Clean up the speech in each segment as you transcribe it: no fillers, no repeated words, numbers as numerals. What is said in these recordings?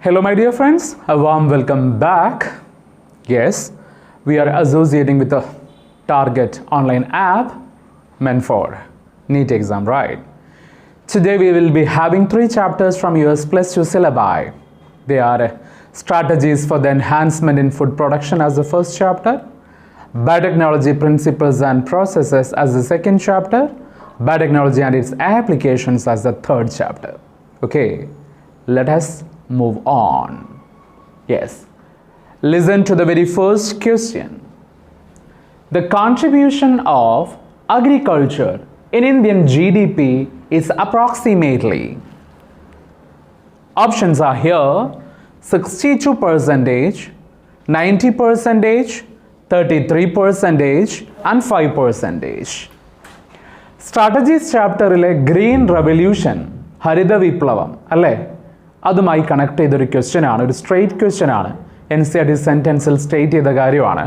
Hello my dear friends, a warm welcome back. Yes, we are associating with the target online app meant for NEET exam, right? Today we will be having 3 chapters from US Plus 2 syllabi. They are strategies for the enhancement in food production as the first chapter, biotechnology principles and processes as the second chapter, biotechnology and its applications as the third chapter. Okay, let us move on. Yes, listen to the very first question. The contribution of agriculture in Indian GDP is approximately, options are here, 62%, 90%, 33% and 5%. Strategies chapter green revolution, Harida Viplavam, alle? അതുമായി connect ചെയ്തൊരു question ആണ്, ഒരു straight question ആണ്. NCERT സെൻറ്റൻസിൽ state ചെയ്ത കാര്യമാണ്.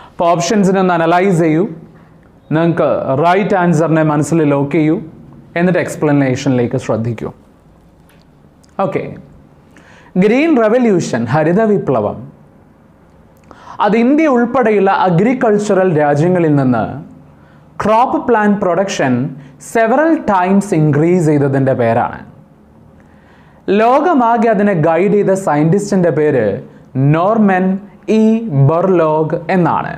അപ്പോൾ ഓപ്ഷൻസിനെ ഒന്ന് analyse ചെയ്യൂ, നിങ്ങൾക്ക് റൈറ്റ് ആൻസറിനെ മനസ്സിൽ ലോക്ക് ചെയ്യൂ, എന്നിട്ട് എക്സ്പ്ലനേഷനിലേക്ക് ശ്രദ്ധിക്കൂ. ഓക്കെ, ഗ്രീൻ റെവല്യൂഷൻ, ഹരിത വിപ്ലവം, അത് ഇന്ത്യ ഉൾപ്പെടെയുള്ള അഗ്രികൾച്ചറൽ രാജ്യങ്ങളിൽ നിന്ന് crop plant production several times increase ചെയ്തതിൻ്റെ പേരാണ്. ലോകമാകെ അതിനെ ഗൈഡ് ചെയ്ത സയൻറ്റിസ്റ്റിൻ്റെ പേര് നോർമൻ ഇ ബർലോഗ് എന്നാണ്.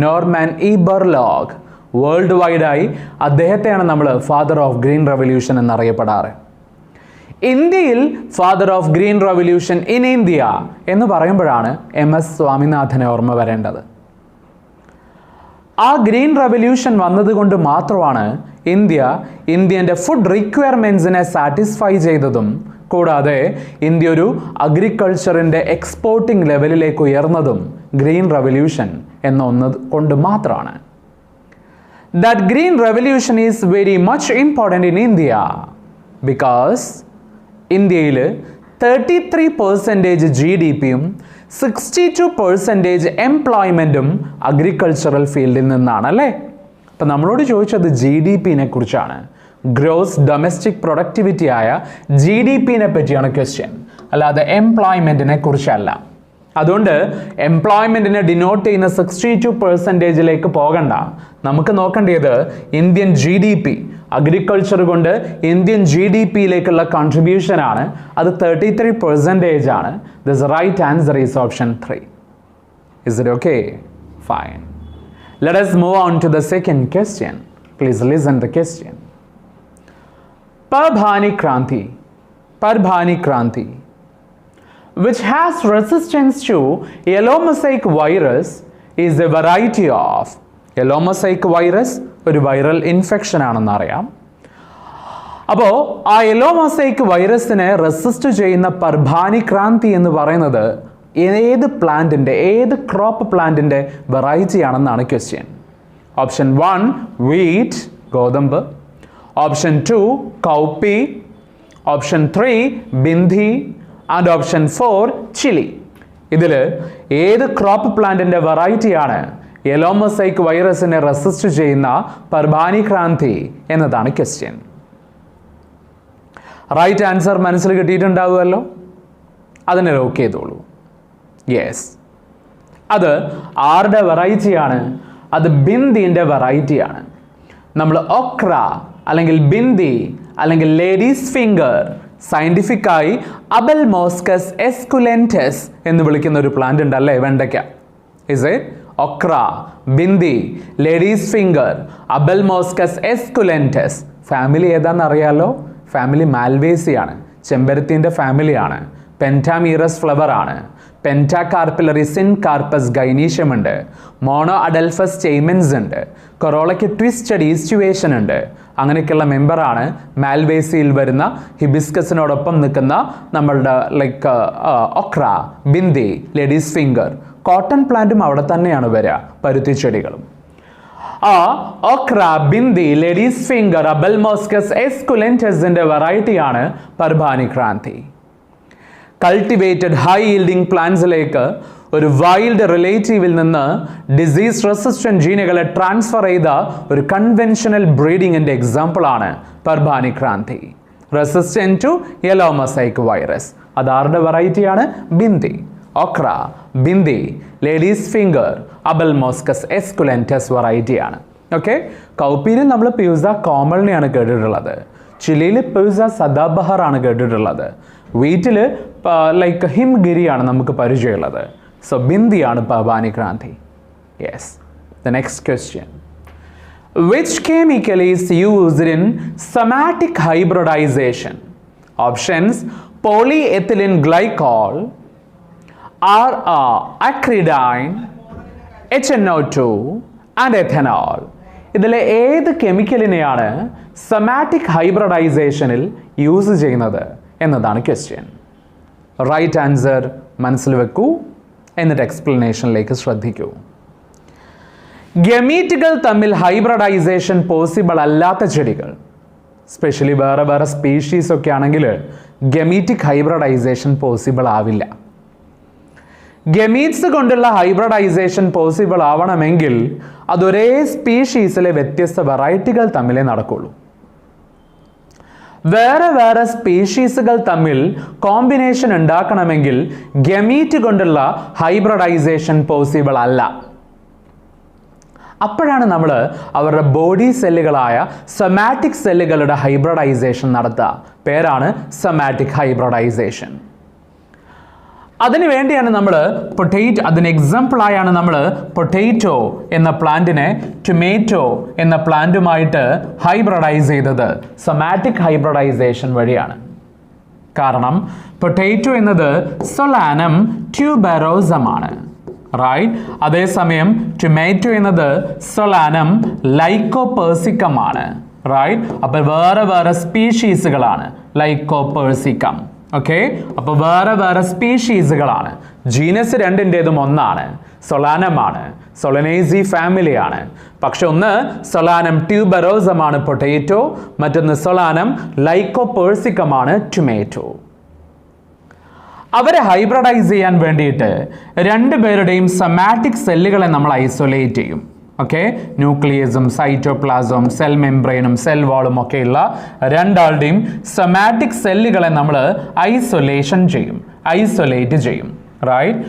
Norman E Borlaug. വേൾഡ് വൈഡായി അദ്ദേഹത്തെയാണ് നമ്മൾ ഫാദർ ഓഫ് ഗ്രീൻ റെവല്യൂഷൻ എന്നറിയപ്പെടാറ്. ഇന്ത്യയിൽ father of green revolution in India എന്ന് പറയുമ്പോഴാണ് MS സ്വാമിനാഥനെ ഓർമ്മ വരേണ്ടത്. ആ ഗ്രീൻ റെവല്യൂഷൻ വന്നതുകൊണ്ട് മാത്രമാണ് ഇന്ത്യൻ്റെ ഫുഡ് റിക്വയർമെൻറ്റ്സിനെ സാറ്റിസ്ഫൈ ചെയ്തതും, കൂടാതെ ഇന്ത്യ ഒരു അഗ്രികൾച്ചറിൻ്റെ എക്സ്പോർട്ടിംഗ് ലെവലിലേക്ക് ഉയർന്നതും ഗ്രീൻ റെവല്യൂഷൻ എന്ന ഒന്ന് കൊണ്ട് മാത്രമാണ്. That green revolution is very much important in India because ഇന്ത്യയിൽ 33% GDPയും 62% എംപ്ലോയ്മെൻറ്റും അഗ്രികൾച്ചറൽ ഫീൽഡിൽ നിന്നാണ് അല്ലേ? അപ്പം നമ്മളോട് ചോദിച്ചത് GDP കുറിച്ചാണ്, ഗ്രോസ് ഡൊമസ്റ്റിക് പ്രൊഡക്ടിവിറ്റി ആയ GDP പറ്റിയാണ് ക്വസ്റ്റ്യൻ, അല്ലാതെ എംപ്ലോയ്മെൻറ്റിനെ കുറിച്ചല്ല. അതുകൊണ്ട് എംപ്ലോയ്മെൻറ്റിനെ ഡിനോട്ട് ചെയ്യുന്ന 62%ലേക്ക് പോകണ്ട. നമുക്ക് നോക്കേണ്ടത് ഇന്ത്യൻ GDP, അഗ്രികൾച്ചർ കൊണ്ട് ഇന്ത്യൻ GDPയിലേക്കുള്ള കോൺട്രിബ്യൂഷനാണ്. അത് 33% ആണ്. This right answer is option 3. Is it okay? Fine. Let us move on to the second question. Please listen the question. Parbhani kranti, which has resistance to yellow mosaic virus, is a variety of yellow mosaic virus, ഒരു viral infection ആണെന്ന് അറിയാം. അപ്പോൾ ആ yellow mosaic വൈറസിനെ resist ചെയ്യുന്ന പർഭാനി ക്രാന്തി എന്ന് പറയുന്നത് ഏത് പ്ലാന്റിൻ്റെ, ഏത് ക്രോപ്പ് പ്ലാന്റിൻ്റെ വെറൈറ്റി ആണെന്നാണ് ക്വസ്റ്റ്യൻ. ഓപ്ഷൻ 1 വീറ്റ്, ഗോതമ്പ്. Option 2 കൗപ്പി. Option 3 bindi and option 4 chilli. ഇതിൽ ഏത് ക്രോപ്പ് പ്ലാന്റിൻ്റെ വെറൈറ്റിയാണ് യെല്ലോ മൊസൈക്ക് വൈറസിനെ റെസിസ്റ്റ് ചെയ്യുന്ന പർഭാനി ക്രാന്തി എന്നതാണ് ക്വസ്റ്റ്യൻ. റൈറ്റ് ആൻസർ മനസ്സിൽ കിട്ടിയിട്ടുണ്ടാവുമല്ലോ, അതിനെ ലോക്ക് ചെയ്തോളൂ. യെസ്, അത് ആരുടെ വെറൈറ്റിയാണ്? അത് ബിന്ദിൻ്റെ വെറൈറ്റിയാണ്. നമ്മൾ ഒക്ര അല്ലെങ്കിൽ ബിന്ദി അല്ലെങ്കിൽ ലേഡീസ് ഫിംഗർ, സയൻറ്റിഫിക്കായി അബൽമോസ്കസ് എസ്കുലെൻറ്റസ് എന്ന് വിളിക്കുന്ന ഒരു പ്ലാന്റ് ഉണ്ടല്ലേ, വെണ്ടയ്ക്ക. Is it okra, bhindi, ladies finger, abelmoschus esculentus. Family ഏതാണെന്ന് അറിയാലോ? ഫാമിലി മാൽവേസിയാണ്, ചെമ്പരത്തിൻ്റെ ഫാമിലിയാണ്. പെൻറ്റാമീറസ് ഫ്ലവർ ആണ്. പെൻറ്റാകാർപ്പിലറി സിൻകാർപ്പസ് ഗൈനീഷ്യം ഉണ്ട്. മോണോ അഡൽഫസ് സ്റ്റേമെൻസ് ഉണ്ട്. കൊറോളയ്ക്ക് ട്വിസ്റ്റഡ് ഈസ്റ്റുവേഷൻ ഉണ്ട്. അങ്ങനെയൊക്കെയുള്ള മെമ്പറാണ് മാൽവേസിയിൽ വരുന്ന ഹിബിസ്കസിനോടൊപ്പം നിൽക്കുന്ന നമ്മളുടെ okra, bhindi, ladies finger. Cotton പ്ലാന്റും അവിടെ തന്നെയാണ് വരിക, പരുത്തിച്ചെടികളും. ആ okra, bhindi, ladies finger, abelmoschus എസ്കുലെൻറ്റസിൻ്റെ വെറൈറ്റിയാണ് Parbhani Kranti. Cultivated high yielding പ്ലാന്റ്സിലേക്ക് ഒരു വൈൽഡ് റിലേറ്റീവിൽ നിന്ന് ഡിസീസ് റെസിസ്റ്റന്റ് ജീനുകളെ ട്രാൻസ്ഫർ ചെയ്ത ഒരു കൺവെൻഷണൽ ബ്രീഡിങ്ങിൻ്റെ എക്സാമ്പിളാണ് പർഭാനി ക്രാന്തി. Resistant to yellow mosaic virus. അതാരുടെ വെറൈറ്റിയാണ്? Bhindi. Okra, bhindi, ladies finger, abelmoschus, esculentus വെറൈറ്റിയാണ്. ഓക്കെ, കൗപ്പിയിൽ നമ്മൾ പ്യൂസ കോമളിനെയാണ് കേട്ടിട്ടുള്ളത്. ചിലിയിൽ പ്യൂസ സദാബഹർ ആണ് കേട്ടിട്ടുള്ളത്. വീട്ടിൽ ലൈക്ക് ഹിംഗിരിയാണ് നമുക്ക് പരിചയമുള്ളത്. സോ ബിന്ദിയാണ് Parbhani Kranti. Yes. The next question. Which chemical is used in somatic hybridization? Options: polyethylene glycol, acridine, HNO2 and ethanol. ഇതിലെ ഏത് കെമിക്കലിനെയാണ് സൊമാറ്റിക് ഹൈബ്രിഡൈസേഷനിൽ യൂസ് ചെയ്യുന്നത് എന്നതാണ് ക്വസ്റ്റ്യൻ. റൈറ്റ് ആൻസർ മനസ്സിൽ വെക്കൂ, എന്നിട്ട് എക്സ്പ്ലനേഷനിലേക്ക് ശ്രദ്ധിക്കൂ. ഗമീറ്റുകൾ തമ്മിൽ ഹൈബ്രിഡൈസേഷൻ പോസിബിൾ അല്ലാത്ത ചെടികൾ, സ്പെഷ്യലി വേറെ വേറെ സ്പീഷീസ് ഒക്കെ ആണെങ്കിൽ ഗമീറ്റിക് ഹൈബ്രിഡൈസേഷൻ പോസിബിൾ ആവില്ല. ഗമീറ്റ്സ് കൊണ്ടുള്ള ഹൈബ്രിഡൈസേഷൻ പോസിബിൾ ആവണമെങ്കിൽ അതൊരേ സ്പീഷീസിലെ വ്യത്യസ്ത വെറൈറ്റികൾ തമ്മിലേ നടക്കുള്ളൂ. വേറെ വേറെ സ്പീഷീസുകൾ തമ്മിൽ കോമ്പിനേഷൻ ഉണ്ടാക്കണമെങ്കിൽ ഗമീറ്റ് കൊണ്ടുള്ള ഹൈബ്രിഡൈസേഷൻ പോസിബിൾ അല്ല. അപ്പോഴാണ് നമ്മൾ അവരുടെ ബോഡി സെല്ലുകളായ സൊമാറ്റിക് സെല്ലുകളുടെ ഹൈബ്രിഡൈസേഷൻ നടത്തുക. പേരാണ് സൊമാറ്റിക് ഹൈബ്രിഡൈസേഷൻ. അതിനു വേണ്ടിയാണ് നമ്മൾ അതിന് എക്സാമ്പിളായാണ് നമ്മൾ പൊട്ടേറ്റോ എന്ന പ്ലാന്റിനെ ടൊമാറ്റോ എന്ന പ്ലാന്റുമായിട്ട് ഹൈബ്രിഡൈസ് ചെയ്തത് സൊമാറ്റിക് ഹൈബ്രിഡൈസേഷൻ വഴിയാണ്. കാരണം പൊട്ടേറ്റോ എന്നത് സൊലാനം ട്യൂബെറോസം ആണ്, റൈറ്റ്. അതേസമയം ടൊമാറ്റോ എന്നത് സൊലാനം ലൈക്കോപേഴ്സിക്കം ആണ്, റൈറ്റ്. അപ്പോൾ വേറെ വേറെ സ്പീഷീസുകളാണ് ലൈക്കോപേഴ്സിക്കം. ഓക്കെ, അപ്പോൾ വേറെ വേറെ സ്പീഷീസുകളാണ്. ജീനസ് രണ്ടിൻ്റെതും ഒന്നാണ്, സൊലാനമാണ്, സൊളനേസി ഫാമിലിയാണ്. പക്ഷെ ഒന്ന് സൊലാനം ട്യൂബെറോസമാണ് പൊട്ടേറ്റോ, മറ്റൊന്ന് സൊലാനം ലൈക്കോപേഴ്സിക്കമാണ് ടൊമാറ്റോ. അവരെ ഹൈബ്രിഡൈസ് ചെയ്യാൻ വേണ്ടിയിട്ട് രണ്ടുപേരുടെയും സൊമാറ്റിക് സെല്ലുകളെ നമ്മൾ ഐസൊലേറ്റ് ചെയ്യും. ഓക്കെ, ന്യൂക്ലിയസും സൈറ്റോപ്ലാസവും സെൽ മെംബ്രെയിനും സെൽ വാളും ഒക്കെയുള്ള രണ്ടാളുടെയും സൊമാറ്റിക് സെല്ലുകളെ നമ്മൾ ഐസൊലേറ്റ് ചെയ്യും, റൈറ്റ്.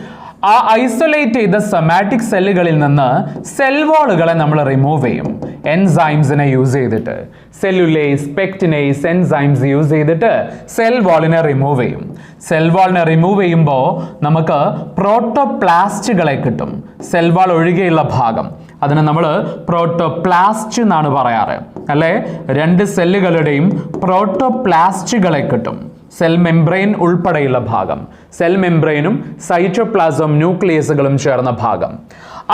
ആ ഐസൊലേറ്റ് ചെയ്ത സൊമാറ്റിക് സെല്ലുകളിൽ നിന്ന് സെൽ വാളുകളെ നമ്മൾ റിമൂവ് ചെയ്യും. എൻസൈംസിനെ യൂസ് ചെയ്തിട്ട്, സെല്ലുലേസ്, പെക്റ്റിനേസ് എൻസൈംസ് യൂസ് ചെയ്തിട്ട് സെൽ വാളിനെ റിമൂവ് ചെയ്യും. സെൽ വാളിനെ റിമൂവ് ചെയ്യുമ്പോൾ നമുക്ക് പ്രോട്ടോപ്ലാസ്റ്റുകളെ കിട്ടും. സെൽ വാൾ ഒഴികെയുള്ള ഭാഗം, അതിനെ നമ്മൾ പ്രോട്ടോപ്ലാസ്റ്റ് എന്നാണ് പറയാറ്, അല്ലേ. രണ്ട് സെല്ലുകളുടെയും പ്രോട്ടോപ്ലാസ്റ്റുകളെ കിട്ടും. സെൽ മെംബ്രെയിൻ ഉൾപ്പെടെയുള്ള ഭാഗം, സെൽ മെംബ്രെയിനും സൈറ്റോപ്ലാസം ന്യൂക്ലിയസുകളും ചേർന്ന ഭാഗം,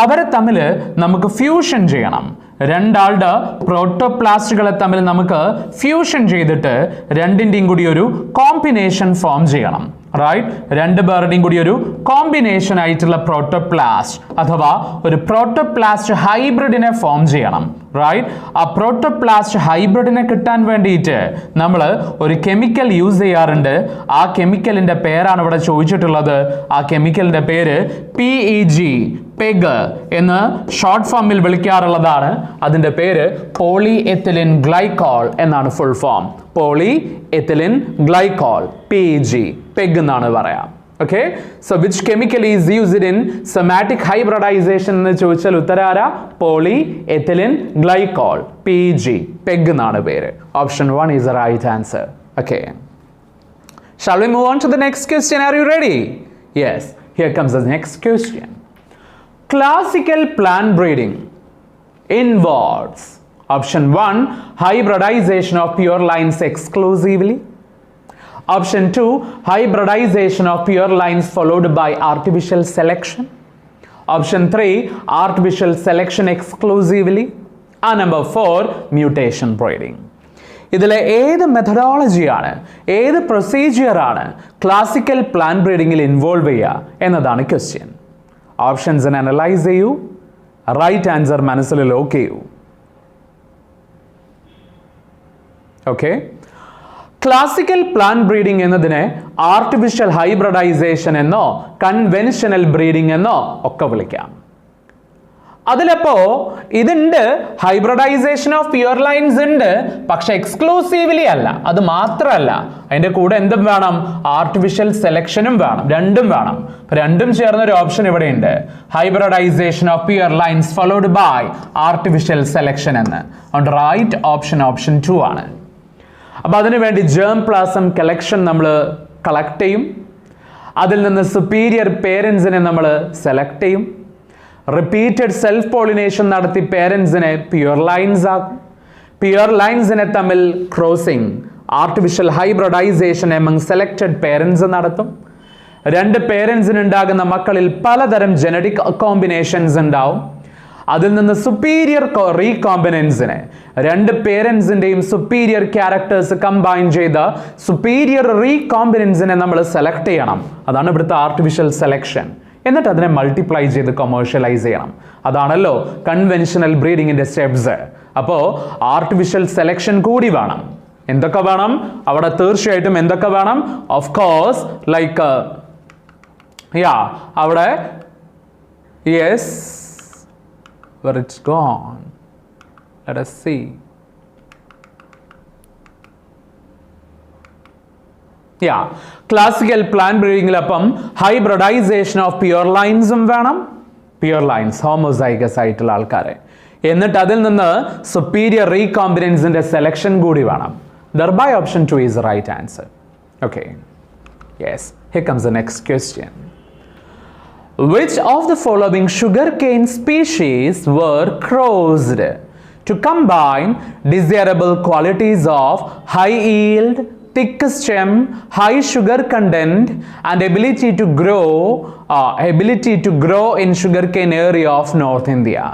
അവരെ തമ്മിൽ നമുക്ക് ഫ്യൂഷൻ ചെയ്യണം. രണ്ടാളുടെ പ്രോട്ടോപ്ലാസ്റ്റുകളെ തമ്മിൽ നമുക്ക് ഫ്യൂഷൻ ചെയ്തിട്ട് രണ്ടിൻ്റെയും കൂടി ഒരു കോമ്പിനേഷൻ ഫോം ചെയ്യണം, റൈറ്റ്. രണ്ടുപേരുടെയും കൂടി ഒരു കോമ്പിനേഷൻ ആയിട്ടുള്ള പ്രോട്ടോപ്ലാസ്റ്റ് അഥവാ ഒരു പ്രോട്ടോപ്ലാസ്റ്റ് ഹൈബ്രിഡിനെ ഫോം ചെയ്യണം, റൈറ്റ്. ആ പ്രോട്ടോപ്ലാസ്റ്റ് ഹൈബ്രിഡിനെ കിട്ടാൻ വേണ്ടിയിട്ട് നമ്മൾ ഒരു കെമിക്കൽ യൂസ് ചെയ്യാറുണ്ട്. ആ കെമിക്കലിൻ്റെ പേരാണ് ഇവിടെ ചോദിച്ചിട്ടുള്ളത്. ആ കെമിക്കലിൻ്റെ പേര് PEG, പെഗ് എന്ന് ഷോർട്ട് ഫോമിൽ വിളിക്കാറുള്ളതാണ്. അതിൻ്റെ പേര് പോളിഎത്തിലിൻ ഗ്ലൈക്കോൾ എന്നാണ് full form. Polyethylene glycol, PEG, PEG എന്നാണ് പറയാം. Okay, so which chemical is used in somatic hybridisation എന്ന് ചോദിച്ചാൽ ഉത്തരാര പോളിഎത്തിലിൻ ഗ്ലൈക്കോൾ, PEG, പെഗ് എന്നാണ് പേര്. Option 1 is the right answer. Okay, shall we move on to the next question? Are you ready? Yes, here comes the next question. Classical plant breeding involves option 1 hybridization of pure lines exclusively, option 2 hybridization of pure lines followed by artificial selection, option 3 artificial selection exclusively, and number 4 mutation breeding. ഇതിലെ ഏത് മെത്തഡോളജിയാണ്, ഏത് പ്രൊസീജിയറാണ് classical plant ബ്രീഡിങ്ങിൽ involve ചെയ്യുക എന്നതാണ് question. ഓപ്ഷൻസിനെ analyse ചെയ്യൂ, right answer മനസ്സിൽ lock ചെയ്യൂ. Okay, classical plant breeding എന്നതിനെ artificial hybridisation എന്നോ കൺവെൻഷണൽ ബ്രീഡിംഗ് എന്നോ ഒക്കെ വിളിക്കാം. അതിലപ്പോ ഇതുണ്ട്, ഹൈബ്രിഡൈസേഷൻ ഓഫ് പ്യുവർ ലൈൻസ് ഉണ്ട്, പക്ഷെ എക്സ്ക്ലൂസീവ്ലി അല്ല. അത് മാത്രമല്ല, അതിന്റെ കൂടെ എന്തും വേണം, ആർട്ടിഫിഷ്യൽ സെലക്ഷനും വേണം, രണ്ടും വേണം. രണ്ടും ചേർന്ന ഒരു ഓപ്ഷൻ ഇവിടെ ഉണ്ട്, hybridisation of pure lines followed by artificial selection എന്ന്. അതുകൊണ്ട് റൈറ്റ് ഓപ്ഷൻ 2 ആണ്. അപ്പൊ അതിനുവേണ്ടി ജേം പ്ലാസം കളക്ഷൻ നമ്മൾ കളക്ട് ചെയ്യും, അതിൽ നിന്ന് സുപ്പീരിയർ പേരൻസിനെ നമ്മൾ സെലക്ട് ചെയ്യും, റിപ്പീറ്റഡ് സെൽഫ് പോളിനേഷൻ നടത്തി പേരൻസിനെ പ്യുവർ ലൈൻസ് ആക്കും, പ്യുവർ ലൈൻസിനെ തമ്മിൽ crossing artificial hybridisation among selected parents നടത്തും. രണ്ട് പേരൻസിനുണ്ടാകുന്ന മക്കളിൽ പലതരം ജനറ്റിക് കോമ്പിനേഷൻസ് ഉണ്ടാവും. അതിൽ നിന്ന് സുപ്പീരിയർ റീകോമ്പിനൻസിനെ, രണ്ട് പേരൻസിൻ്റെയും സുപ്പീരിയർ ക്യാരക്ടേഴ്സ് കമ്പൈൻ ചെയ്ത സുപ്പീരിയർ റീകോമ്പിനൻസിനെ നമ്മൾ സെലക്ട് ചെയ്യണം. അതാണ് ഇവിടുത്തെ ആർട്ടിഫിഷ്യൽ സെലക്ഷൻ. എന്നിട്ട് അതിനെ മൾട്ടിപ്ലൈ ചെയ്ത് കൊമേഴ്ഷ്യലൈസ് ചെയ്യണം. അതാണല്ലോ കൺവെൻഷണൽ ബ്രീഡിങ്ങിന്റെ സ്റ്റെപ്സ്. അപ്പോൾ ആർട്ടിഫിഷ്യൽ സെലക്ഷൻ കൂടി വേണം. എന്തൊക്കെ വേണം അവിടെ? തീർച്ചയായിട്ടും എന്തൊക്കെ വേണം? ഓഫ് കോഴ്സ് ലൈക്ക് അവിടെ yes, where it's gone, let us see. Classical plant ബ്രീഡിംഗിൽ അപ്പം ഹൈബ്രിഡൈസേഷൻ ഓഫ് പ്യുവർ ലൈൻസും വേണം, പ്യുവർ ലൈൻസ് ഹോമോസൈഗസ് ആയിട്ടുള്ള ആൾക്കാരെ, എന്നിട്ട് അതിൽ നിന്ന് സുപ്പീരിയർ റീകോമ്പിനൻസിന്റെ സെലക്ഷൻ കൂടി വേണം. Thereby option 2 is the right answer. Okay, yes, here comes the next question. Which of the following sugarcane species were crossed to combine desirable qualities of high yield, thick stem, high sugar content and ability to grow in sugarcane area of North India?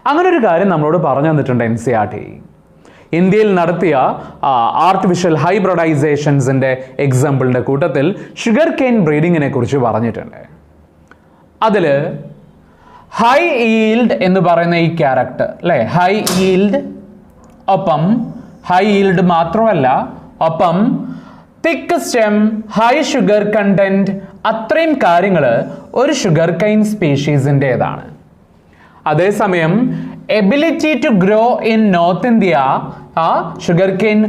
അങ്ങനെ ഒരു കാര്യം നമ്മളോട് പറഞ്ഞു തന്നിട്ടുണ്ട് NCERT. ഇന്ത്യയിൽ നടത്തിയ artificial ഹൈബ്രിഡൈസേഷൻസിന്റെ എക്സാമ്പിളിന്റെ കൂട്ടത്തിൽ sugar cane ബ്രീഡിങ്ങിനെ കുറിച്ച് പറഞ്ഞിട്ടുണ്ട്. അതിൽ ഹൈ ഈൽഡ് എന്ന് പറയുന്ന ഈ ക്യാരക്ടർ അല്ലേ, ഹൈ ഈൽഡ്, ഒപ്പം ഹൈ ഈൽഡ് മാത്രമല്ല, ഒപ്പം thick stem, high sugar content, അത്രയും കാര്യങ്ങൾ ഒരു ഷുഗർ കെയിൻ സ്പീഷീസിൻ്റെതാണ്. അതേസമയം ability to grow in north India, sugar cane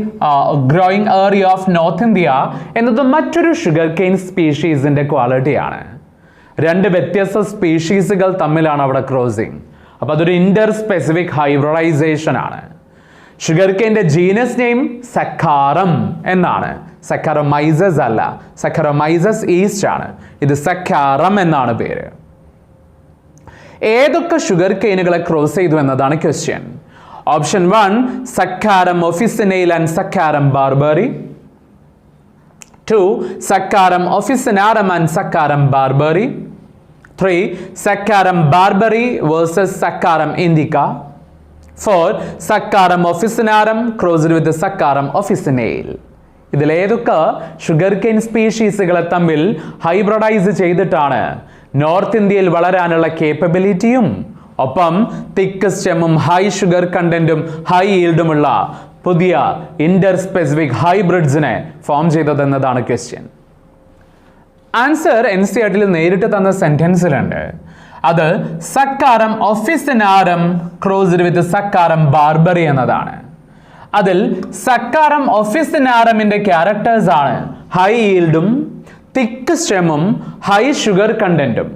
growing area of north India എന്നത് മറ്റൊരു ഷുഗർ കെയിൻ സ്പീഷീസിന്റെ ക്വാളിറ്റിയാണ്. രണ്ട് വ്യത്യസ്ത സ്പീഷീസുകൾ തമ്മിലാണ് അവിടെ ക്രോസിംഗ്. അപ്പൊ അതൊരു ഇന്റർ സ്പെസിഫിക് ഹൈബ്രിഡൈസേഷൻ ആണ്. ഷുഗർ കെയിൻ്റെ ജീനസ് നെയിം സക്കാറം എന്നാണ്, സക്കാറോമൈസസ് അല്ല, സക്കാറോമൈസസ് ഈസ്റ്റ് ആണ്. ഇത് സക്കാറം എന്നാണ് പേര്. ഏതൊക്കെ ഷുഗർ കെയിനുകളെ ക്രോസ് ചെയ്തു എന്നതാണ് question. Option 1 Saccharum officinale and Saccharum barberi. 2 Saccharum officinarum and Saccharum barberi. 3 Saccharum barberi versus Saccharum indica. 4 Saccharum officinarum crossed with Saccharum officinale. ഇതിലേതൊക്കെ ഷുഗർ കെയിൻ സ്പീഷീസുകളെ തമ്മിൽ ഹൈബ്രിഡൈസ് ചെയ്തിട്ടാണ് നോർത്ത് ഇന്ത്യയിൽ വളരാനുള്ള കേപ്പബിലിറ്റിയും ഒപ്പം തിക്ക് സ്റ്റെമ്മും ഹൈ ഷുഗർ കണ്ടന്റും ഹൈ ഈൽഡുമുള്ള പുതിയ ഇന്റർ സ്പെസിഫിക് ഹൈബ്രിഡ്സിനെ ഫോം ചെയ്തതെന്നതാണ് ക്വസ്റ്റ്യൻ. ആൻസർ NCERTയിൽ നേരിട്ട് തന്ന സെന്റൻസിലുണ്ട്. അത് സക്കാരം ഒഫിസിനാരം ക്രോസ്ഡ് വിത്ത് സക്കാരം ബാർബറി എന്നതാണ്. അതിൽ സക്കാരം ഒഫിസിനാരമിന്റെ ക്യാരക്ടേഴ്സ് ആണ് ഹൈ ഈൽഡും തിക്ക് സ്റ്റെമും ഹൈ ഷുഗർ കണ്ടന്റും.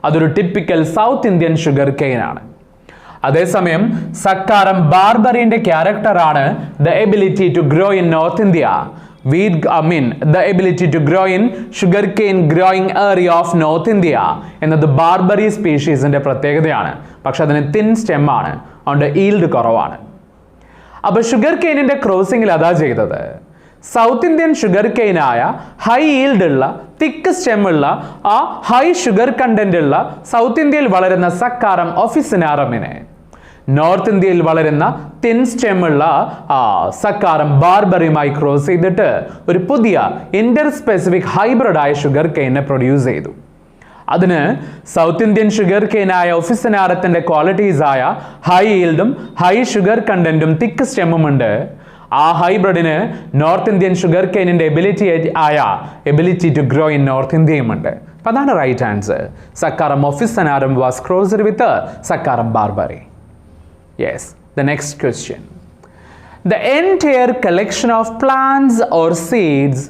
അതൊരു typical south Indian sugar cane ആണ്. അതേസമയം സക്കാരം ബാർബറിന്റെ ക്യാരക്ടർ ആണ് the ability to grow in north India, the ability to grow in sugarcane growing area of North India എന്നത് ബാർബറി സ്പീഷീസിന്റെ പ്രത്യേകതയാണ്. പക്ഷെ അതിന് തിൻ സ്റ്റെം ആണ്, അതുകൊണ്ട് ഈൽഡ് കുറവാണ്. അപ്പൊ ഷുഗർ കെയിനിന്റെ ക്രോസിംഗിൽ അതാ ചെയ്തത്. സൗത്ത് ഇന്ത്യൻ ഷുഗർ കെയിനായ ഹൈ ഈൽഡ് ഉള്ള തിക്ക് സ്റ്റെം ഉള്ള ആ ഹൈ ഷുഗർ കണ്ടന്റ് ഉള്ള സൗത്ത് ഇന്ത്യയിൽ വളരുന്ന സക്കാരം ഒഫിസിനാറമിനെ നോർത്ത് ഇന്ത്യയിൽ വളരുന്ന തിൻ സ്റ്റെം ഉള്ള സക്കാരം ബാർബറിയുമായി ക്രോസ് ചെയ്തിട്ട് ഒരു പുതിയ ഇന്റർ സ്പെസിഫിക് ഹൈബ്രിഡായ ഷുഗർ കെയിനെ പ്രൊഡ്യൂസ് ചെയ്തു. അതിന് സൗത്ത് ഇന്ത്യൻ ഷുഗർ കെയിനായ ഒഫിസിനാരത്തിന്റെ ക്വാളിറ്റീസ് ആയ ഹൈ ഈൽഡും ഹൈ ഷുഗർ കണ്ടന്റും തിക്ക് സ്റ്റെമ്മും ഉണ്ട്. ആ ഹൈബ്രിഡിന് നോർത്ത് ഇന്ത്യൻ ഷുഗർ കെയിനിൻ്റെ ability to grow in north ഇന്ത്യയുമുണ്ട്. അപ്പം അതാണ് right answer. Saccharum officinarum was crossed with Saccharum barberi. Yes, the next question. The entire collection of plants or seeds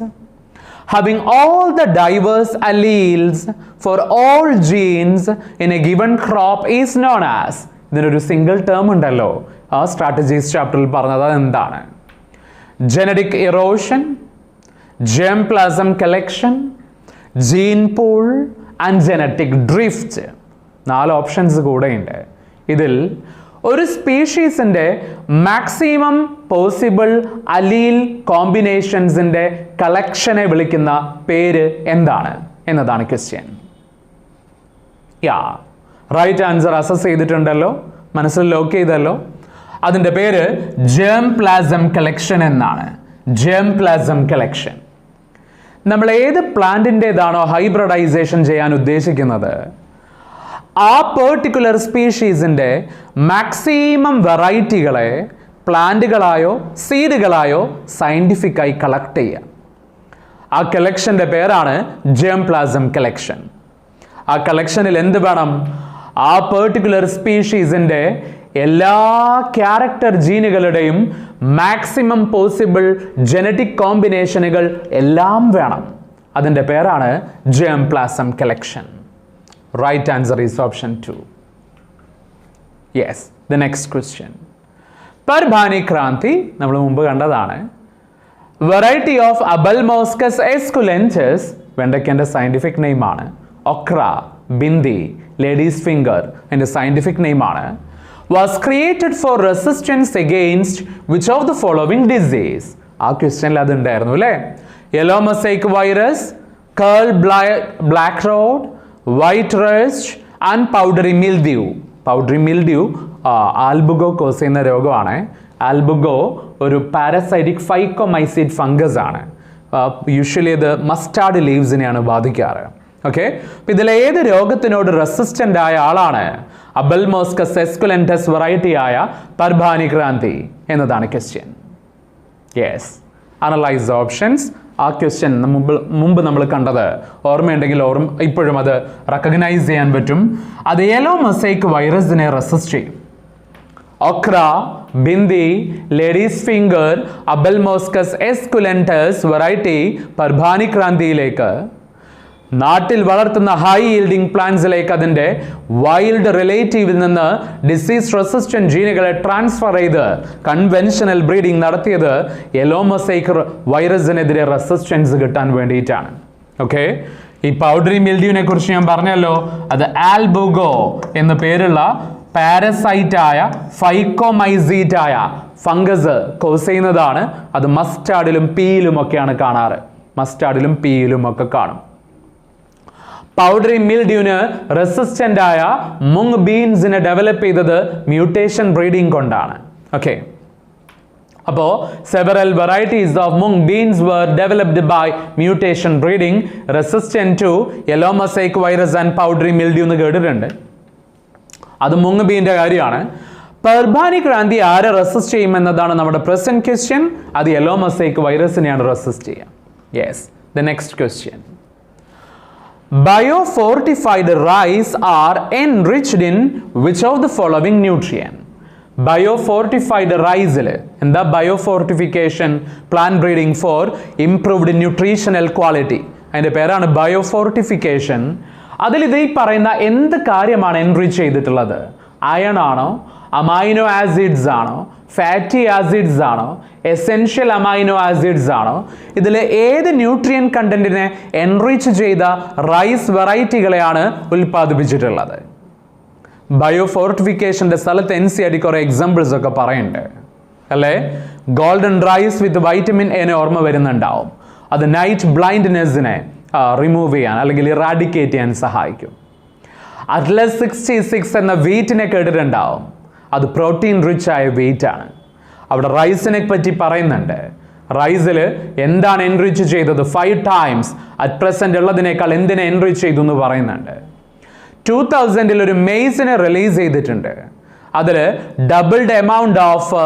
having all the diverse alleles for all genes in a given crop is known as. ഇതിനൊരു single term ഉണ്ടല്ലോ, ആ strategies ചാപ്റ്ററിൽ പറഞ്ഞത് എന്താണ്? Genetic erosion, germplasm collection, gene pool and genetic drift. 4 options കൂടെയുണ്ട്. ഇതിൽ ഒരു സ്പീഷീസിൻ്റെ maximum possible അലീൽ കോമ്പിനേഷൻസിൻ്റെ കളക്ഷനെ വിളിക്കുന്ന പേര് എന്താണ് എന്നതാണ് ക്വസ്റ്റ്യൻ. റൈറ്റ് ആൻസർ അസസ് ചെയ്തിട്ടുണ്ടല്ലോ, മനസ്സിൽ ലോക്ക് ചെയ്തല്ലോ. അതിൻ്റെ പേര് ജെം പ്ലാസം കളക്ഷൻ എന്നാണ്. Germplasm collection. നമ്മൾ ഏത് പ്ലാന്റിൻ്റെതാണോ ഹൈബ്രിഡൈസേഷൻ ചെയ്യാൻ ഉദ്ദേശിക്കുന്നത്, ആ പെർട്ടിക്കുലർ സ്പീഷീസിൻ്റെ മാക്സിമം വെറൈറ്റികളെ പ്ലാന്റുകളായോ സീഡുകളായോ സയൻറ്റിഫിക്കായി കളക്ട് ചെയ്യുക. ആ കളക്ഷൻ്റെ പേരാണ് ജെം പ്ലാസം കളക്ഷൻ. ആ കളക്ഷനിൽ എന്ത് വേണം? ആ പെർട്ടിക്കുലർ സ്പീഷീസിൻ്റെ എല്ലാ ക്യാരക്ടർ ജീനുകളുടെയും മാക്സിമം പോസിബിൾ ജനറ്റിക് കോമ്പിനേഷനുകൾ എല്ലാം വേണം. അതിൻ്റെ പേരാണ് germplasm collection. Right answer is option 2. Yes, the next question. Parbhani kranti നമ്മൾ മുമ്പ് കണ്ടതാണ്. വെറൈറ്റി ഓഫ് Ablemoschus esculentus, വെണ്ടയ്ക്കൻ്റെ സയൻറ്റിഫിക് നെയിമാണ്. ഒക്ര, ബിന്ദി, ലേഡീസ് ഫിംഗർ എൻ്റെ സയൻറ്റിഫിക് നെയിമാണ്. Was created for resistance against which of the following disease? ആ ക്വസ്റ്റ്യനിൽ അതുണ്ടായിരുന്നു അല്ലേ? Yellow mosaic virus, kale black rot, white rust and powdery mildew. Powdery mildew Albugo cause ചെയ്യുന്ന രോഗമാണ്. ആൽബുഗോ ഒരു പാരസൈറ്റിക് ഫൈക്കോമൈസൈഡ് ഫംഗസ് ആണ്. യൂഷ്വലി ഇത് മസ്റ്റാർഡ് ലീവ്സിനെയാണ് ബാധിക്കാറ്. ഓക്കെ, അപ്പം ഇതിലെ ഏത് രോഗത്തിനോട് റെസിസ്റ്റൻ്റ് ആയ ആളാണ് Ablemoschus esculentus വെറൈറ്റി ആയ പർഭാനി ക്രാന്തി എന്നതാണ് question. Yes, analyse the options. ആ ക്വസ്റ്റ്യൻ മുമ്പ് നമ്മൾ കണ്ടത് ഓർമ്മയുണ്ടെങ്കിൽ ഇപ്പോഴും അത് റെക്കഗ്നൈസ് ചെയ്യാൻ പറ്റും. അത് യെല്ലോ മൊസൈക്ക് വൈറസിനെ റെസിസ്റ്റ് ചെയ്യും. Okra, bhindi, ladies finger, Ablemoschus esculentus variety Parbhani ക്രാന്തിയിലേക്ക്, നാട്ടിൽ വളർത്തുന്ന ഹൈ ഈൽഡിംഗ് പ്ലാന്റ്സിലേക്ക് അതിൻ്റെ വൈൽഡ് റിലേറ്റീവിൽ നിന്ന് ഡിസീസ് റെസിസ്റ്റന്റ് ജീനുകളെ ട്രാൻസ്ഫർ ചെയ്ത് കൺവെൻഷണൽ ബ്രീഡിംഗ് നടത്തിയത് യെല്ലോ മൊസൈക്ക് വൈറസിനെതിരെ റെസിസ്റ്റൻസ് കിട്ടാൻ വേണ്ടിയിട്ടാണ്. ഓക്കെ, ഈ പൗഡറി മിൽഡ്യൂവിനെ കുറിച്ച് ഞാൻ പറഞ്ഞല്ലോ, അത് ആൽബുഗോ എന്ന പേരുള്ള പാരസൈറ്റായ ഫൈക്കോമൈസീറ്റായ ഫംഗസ് കോസ് ചെയ്യുന്നതാണ്. അത് മസ്റ്റാർഡിലും പീയിലും ഒക്കെയാണ് കാണാറ്. മസ്റ്റാർഡിലും പീയിലും ഒക്കെ കാണും. പൗഡറി മിൽഡ്യൂവിന് റെസിസ്റ്റൻ്റ് ആയ മുങ് ബീൻസിനെ ഡെവലപ്പ് ചെയ്തത് മ്യൂട്ടേഷൻ ബ്രീഡിംഗ് കൊണ്ടാണ്. ഓക്കെ, അപ്പോൾ several varieties of mung beans were developed by mutation breeding resistant to yellow mosaic virus and powdery mildew എന്ന് കേട്ടിട്ടുണ്ട്. അത് മുങ് ബീൻ്റെ കാര്യമാണ്. പർഭാനി ക്രാന്തി ആരെ റെസിസ്റ്റ് ചെയ്യുമെന്നതാണ് നമ്മുടെ പ്രസന്റ് ക്വസ്റ്റ്യൻ. അത് യെല്ലോ മൊസൈക്ക് വൈറസിനെയാണ് റെസിസ്റ്റ് ചെയ്യുക. Yes, the next question. Biofortified rice are enriched in which of the following nutrient? Biofortified rice-ൽ എന്താ biofortification? Plant breeding for improved nutritional quality. അതിൻ്റെ പേരാണ് ബയോഫോർട്ടിഫിക്കേഷൻ. അതിൽ ഇത് ഈ പറയുന്ന എന്ത് കാര്യമാണ് എൻറിച്ച് ചെയ്തിട്ടുള്ളത്? അയൺ ആണോ, അമൈനോ ആസിഡ്സ് ആണോ, ഫാറ്റി ആസിഡ്സ് ആണോ, എസെൻഷ്യൽ അമൈനോ ആസിഡ്സ് ആണോ? ഇതിൽ ഏത് ന്യൂട്രിയൻ കണ്ടന്റിനെ എൻറിച്ച് ചെയ്ത റൈസ് വെറൈറ്റികളെയാണ് ഉൽപ്പാദിപ്പിച്ചിട്ടുള്ളത്? ബയോഫോർട്ടിഫിക്കേഷൻ്റെ സ്ഥലത്ത് NCERT കുറേ എക്സാമ്പിൾസ് ഒക്കെ പറയുന്നുണ്ട് അല്ലേ? ഗോൾഡൻ റൈസ് വിത്ത് വൈറ്റമിൻ എനെ ഓർമ്മ വരുന്നുണ്ടാവും. അത് നൈറ്റ് ബ്ലൈൻഡ്നെസ്സിനെ റിമൂവ് ചെയ്യാൻ അല്ലെങ്കിൽ ഇറാഡിക്കേറ്റ് ചെയ്യാൻ സഹായിക്കും. അറ്റ്ലസ് 66 എന്ന വീറ്റിനെ കേട്ടിട്ടുണ്ടാവും. അത് പ്രോട്ടീൻ റിച്ച് ആയ വെയിറ്റ് ആണ്. അവിടെ റൈസിനെ പറ്റി പറയുന്നുണ്ട്. റൈസിൽ എന്താണ് എൻറിച്ച് ചെയ്തത്? 5 times അറ്റ് പ്രസന്റ് ഉള്ളതിനേക്കാൾ എന്തിനെ എൻറിച്ച് ചെയ്തു എന്ന് പറയുന്നുണ്ട്. 2000 ഒരു മെയ്സിനെ റിലീസ് ചെയ്തിട്ടുണ്ട്. അതിൽ doubled amount of